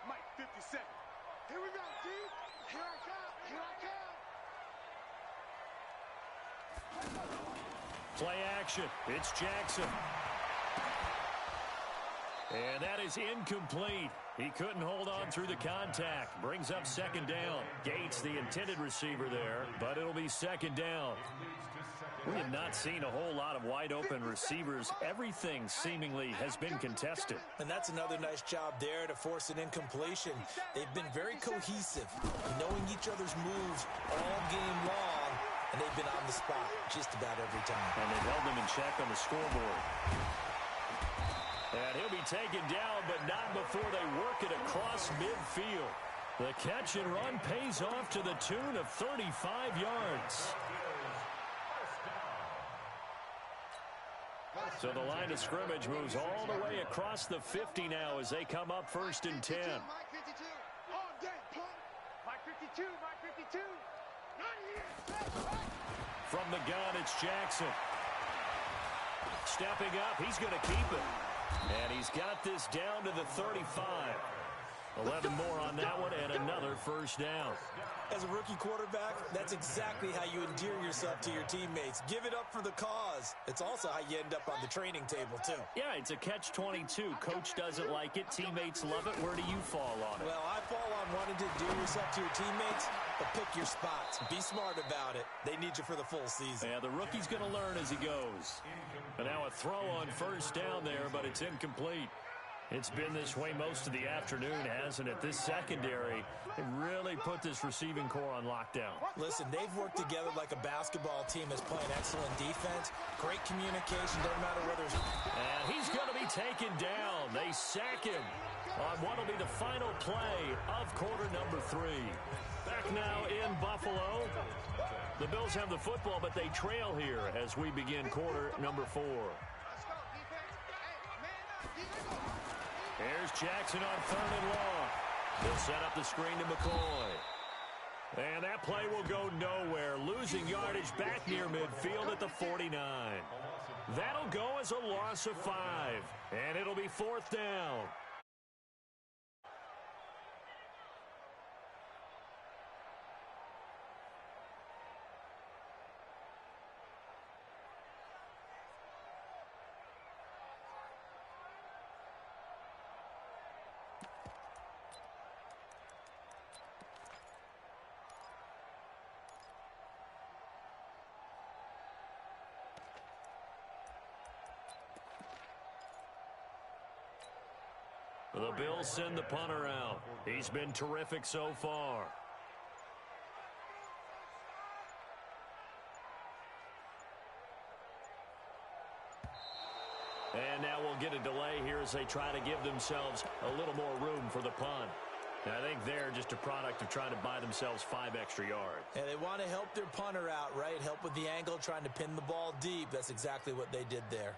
Mike 57. Here we go, D. Here I come. Here I come. Play action. It's Jackson. And that is incomplete. He couldn't hold on through the contact. Brings up 2nd down. Gates, the intended receiver there, but it'll be 2nd down. We have not seen a whole lot of wide-open receivers. Everything seemingly has been contested. And that's another nice job there to force an incompletion. They've been very cohesive, knowing each other's moves all game long, and they've been on the spot just about every time. And they've held them in check on the scoreboard. And he'll be taken down, but not before they work it across midfield. The catch and run pays off to the tune of 35 yards. So the line of scrimmage moves all the way across the 50 now as they come up 1st and 10. Mike 52. All day, punt. Mike 52. Mike 52. 90. From the gun, it's Jackson. Stepping up, he's going to keep it. And he's got this down to the 35. 11 more on that one and another 1st down. As a rookie quarterback, that's exactly how you endear yourself to your teammates. Give it up for the cause. It's also how you end up on the training table, too. Yeah, it's a catch-22. Coach doesn't like it. Teammates love it. Where do you fall on it? Well, I fall on wanting to endear yourself to your teammates, but pick your spots. Be smart about it. They need you for the full season. Yeah, the rookie's going to learn as he goes. And now a throw on 1st down there, but it's incomplete. It's been this way most of the afternoon, hasn't it? This secondary really put this receiving core on lockdown. Listen, they've worked together like a basketball team that's playing excellent defense. Great communication, doesn't matter whether it's... And he's going to be taken down. They sack him on what will be the final play of quarter number 3. Back now in Buffalo. The Bills have the football, but they trail here as we begin quarter number 4. Here's Jackson on 3rd and long. He'll set up the screen to McCoy. And that play will go nowhere. Losing yardage back near midfield at the 49. That'll go as a loss of 5. And it'll be 4th down. The Bills send the punter out. He's been terrific so far. And now we'll get a delay here as they try to give themselves a little more room for the punt. And I think they're just a product of trying to buy themselves 5 extra yards. And they want to help their punter out, right? Help with the angle, trying to pin the ball deep. That's exactly what they did there.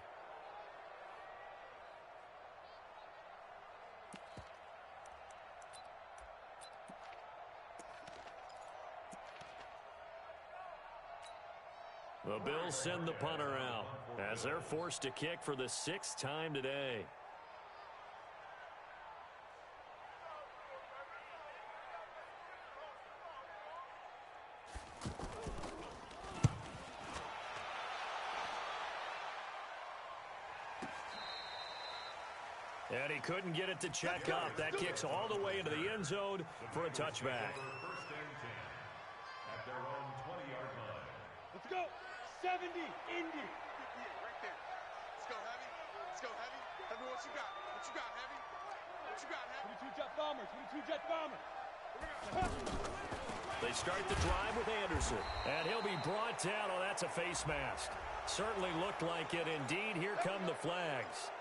The Bills send the punter out as they're forced to kick for the 6th time today. And he couldn't get it to check up. That kicks all the way into the end zone for a touchback. First and 10 at their own 20-yard line. Let's go. 70, Indy. Right there. Let's go, Heavy. Let's go, Heavy. Heavy, what you got? What you got, Heavy? What you got, Heavy? 22 Jet Bomber. 22 Jet Bomber. They start the drive with Anderson. And he'll be brought down. Oh, that's a face mask. Certainly looked like it. Indeed, here come the flags.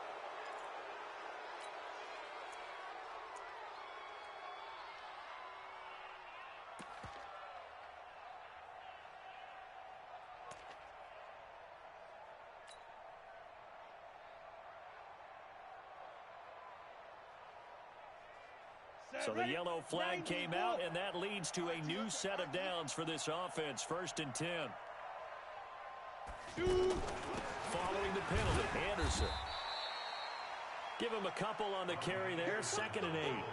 So the yellow flag came out, and that leads to a new set of downs for this offense. 1st and 10. Following the penalty, Anderson. Give him a couple on the carry there. 2nd and 8.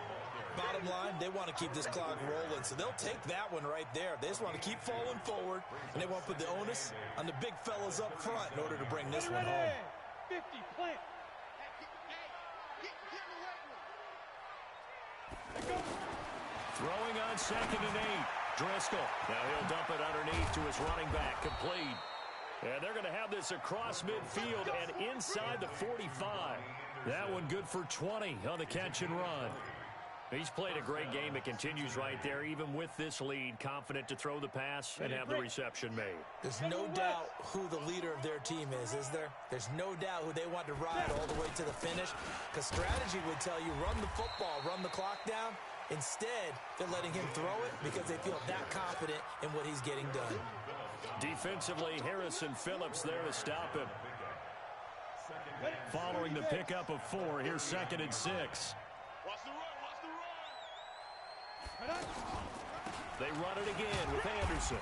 Bottom line, they want to keep this clock rolling, so they'll take that one right there. They just want to keep falling forward, and they want to put the onus on the big fellas up front in order to bring this one home. 50, plant. Throwing on 2nd and 8. Driscoll. Now he'll dump it underneath to his running back. Complete. And they're going to have this across midfield and inside the 45. That one good for 20 on the catch and run. He's played a great game. It continues right there, even with this lead. Confident to throw the pass and have the reception made. There's no doubt who the leader of their team is there? There's no doubt who they want to ride all the way to the finish. Because strategy would tell you, run the football, run the clock down. Instead, they're letting him throw it because they feel that confident in what he's getting done. Defensively, Harrison Phillips there to stop him. Following the pickup of 4, here's 2nd and 6. Watch the run. They run it again with Anderson.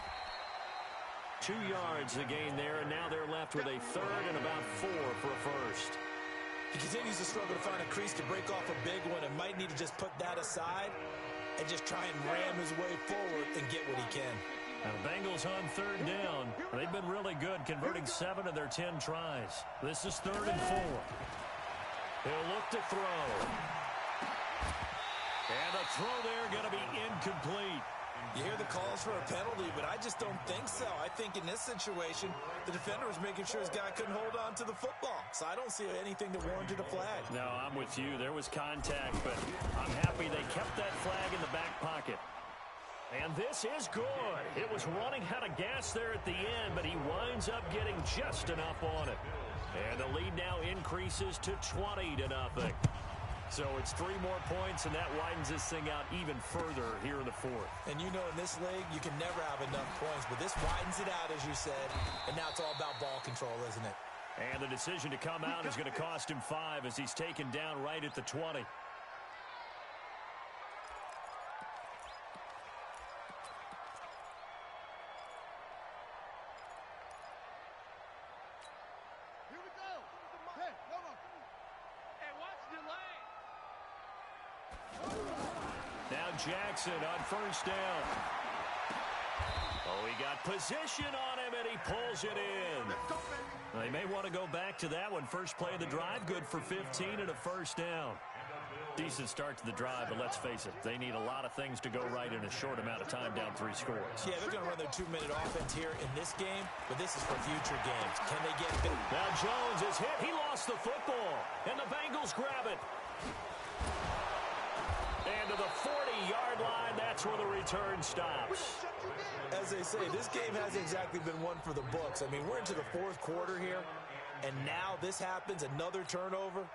2 yards the gain there, and now they're left with a 3rd and about 4 for a first. He continues to struggle to find a crease to break off a big one and might need to just put that aside and just try and ram his way forward and get what he can. Now, Bengals on 3rd down. They've been really good, converting 7 of their 10 tries. This is 3rd and 4. He'll look to throw. And the throw there going to be incomplete. You hear the calls for a penalty, but I just don't think so. I think in this situation, the defender was making sure his guy couldn't hold on to the football. So I don't see anything that warranted a flag. No, I'm with you. There was contact, but I'm happy they kept that flag in the back pocket. And this is good. It was running out of gas there at the end, but he winds up getting just enough on it. And the lead now increases to 20-0. So it's 3 more points, and that widens this thing out even further here in the fourth. And you know, in this league, you can never have enough points, but this widens it out, as you said, and now it's all about ball control, isn't it? And the decision to come out is going to cost him 5 as he's taken down right at the 20. Here we go. Hey, come on. Hey, watch the lane. Now Jackson on first down. Oh, he got position on him, and he pulls it in. They may want to go back to that one. First play of the drive, good for 15 and a first down. Decent start to the drive, but let's face it, they need a lot of things to go right in a short amount of time, down 3 scores. Yeah, they're going to run their 2-minute offense here in this game, but this is for future games. Can they get it? Now Jones is hit. He lost the football, and the Bengals grab it. And to the 40-yard line, that's where the return stops. As they say, this game hasn't exactly been one for the books. I mean, we're into the 4th quarter here, and now this happens, another turnover.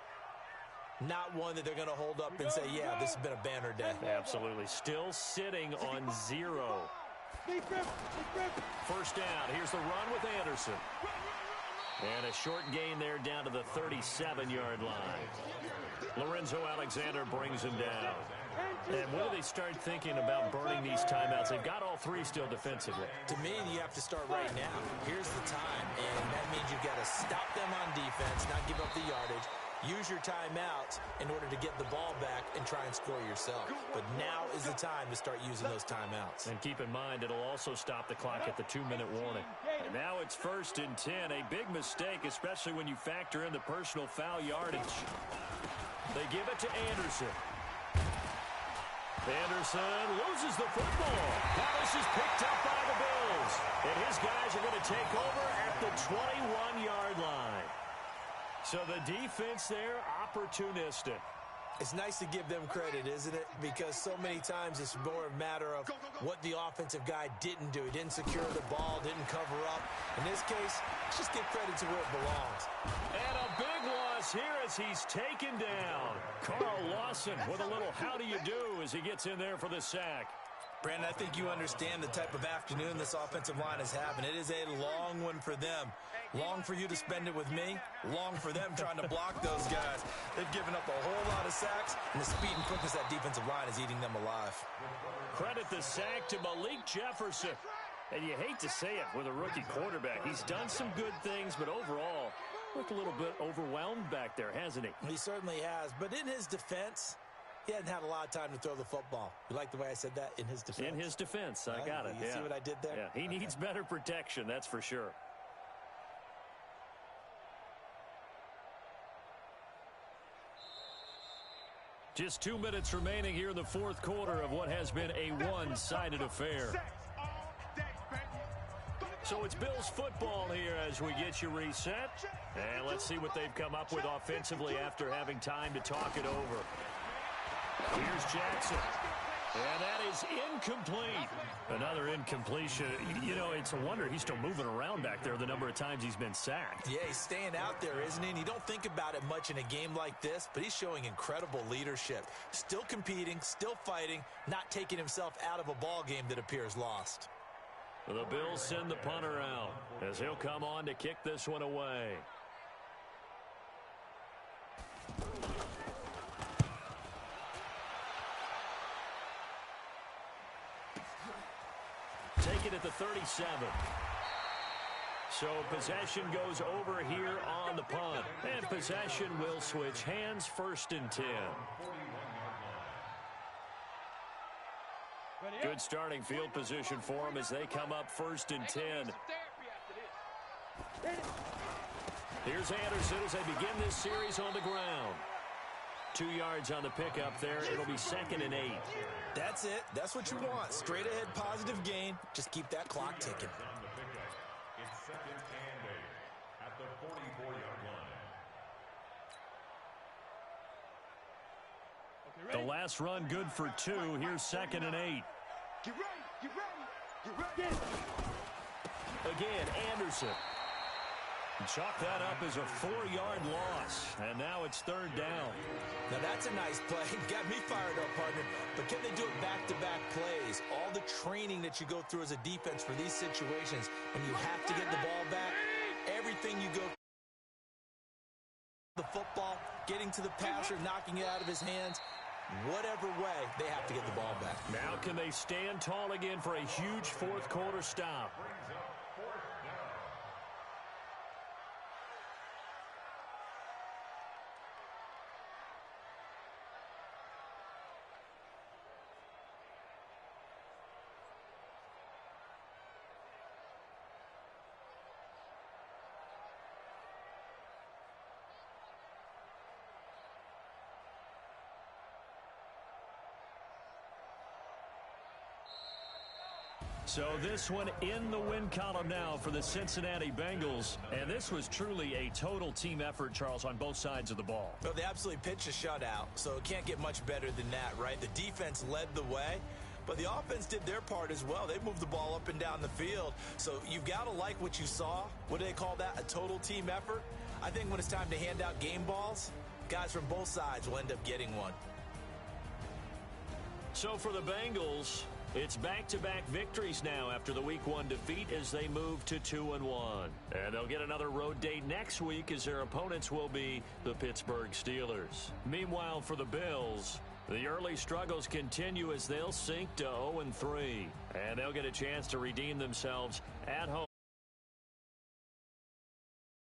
Not one that they're going to hold up and say, yeah, this has been a banner day. Absolutely. Still sitting on 0. First down. Here's the run with Anderson. And a short gain there down to the 37-yard line. Lorenzo Alexander brings him down. And when do they start thinking about burning these timeouts? They've got all 3 still defensively. To me, you have to start right now. Here's the time, and that means you've got to stop them on defense, not give up the yardage. Use your timeouts in order to get the ball back and try and score yourself. But now is the time to start using those timeouts. And keep in mind, it'll also stop the clock at the 2-minute warning. And now it's 1st and 10. A big mistake, especially when you factor in the personal foul yardage. They give it to Anderson. Anderson loses the football. Now this is picked up by the Bills. And his guys are going to take over at the 21-yard line. So the defense there, opportunistic. It's nice to give them credit, isn't it? Because so many times it's more a matter of what the offensive guy didn't do. He didn't secure the ball, didn't cover up. In this case, let's just give credit to where it belongs. And a big loss here as he's taken down. Carl Lawson with a little how do you do as he gets in there for the sack. Brandon, I think you understand the type of afternoon this offensive line is having. It is a long one for them. Long for you to spend it with me. Long for them trying to block those guys. They've given up a whole lot of sacks, and the speed and quickness of that defensive line is eating them alive. Credit the sack to Malik Jefferson. And you hate to say it with a rookie quarterback. He's done some good things, but overall, looked a little bit overwhelmed back there, hasn't he? He certainly has. But in his defense, he hadn't had a lot of time to throw the football. You like the way I said that? In his defense? In his defense. I got it. You see what I did there? Yeah, he needs better protection, that's for sure. Just 2 minutes remaining here in the 4th quarter of what has been a one-sided affair. So it's Bills football here as we get you reset. And let's see what they've come up with offensively after having time to talk it over. Here's Jackson. And that is incomplete. Another incompletion. You know, it's a wonder he's still moving around back there the number of times he's been sacked. Yeah, he's staying out there, isn't he? And you don't think about it much in a game like this, but he's showing incredible leadership. Still competing, still fighting, not taking himself out of a ball game that appears lost. The Bills send the punter out as he'll come on to kick this one away. Take it at the 37. So possession goes over here on the punt. And possession will switch hands, 1st and 10. Good starting field position for them as they come up 1st and 10. Here's Anderson as they begin this series on the ground. 2 yards on the pickup there. It'll be 2nd and 8. That's it. That's what you want. Straight ahead positive gain. Just keep that clock ticking. It's 2nd and 8 at the 44-yard line. The last run good for 2. Here's 2nd and 8. Get ready, get ready, get ready. Again, Anderson. Chalk that up as a 4-yard loss. And now it's 3rd down. Now that's a nice play. Got me fired up, partner. But can they do it back-to-back plays? All the training that you go through as a defense for these situations, when you have to get the ball back, everything you go the football, getting to the passer, knocking it out of his hands, whatever way, they have to get the ball back. Now can they stand tall again for a huge fourth-quarter stop? So this one in the win column now for the Cincinnati Bengals. And this was truly a total team effort, Charles, on both sides of the ball. Well, they absolutely pitched a shutout, so it can't get much better than that, right? The defense led the way, but the offense did their part as well. They moved the ball up and down the field. So you've got to like what you saw. What do they call that? A total team effort? I think when it's time to hand out game balls, guys from both sides will end up getting one. So for the Bengals, it's back-to-back victories now after the Week 1 defeat as they move to 2-1. And they'll get another road date next week as their opponents will be the Pittsburgh Steelers. Meanwhile, for the Bills, the early struggles continue as they'll sink to 0-3. And they'll get a chance to redeem themselves at home.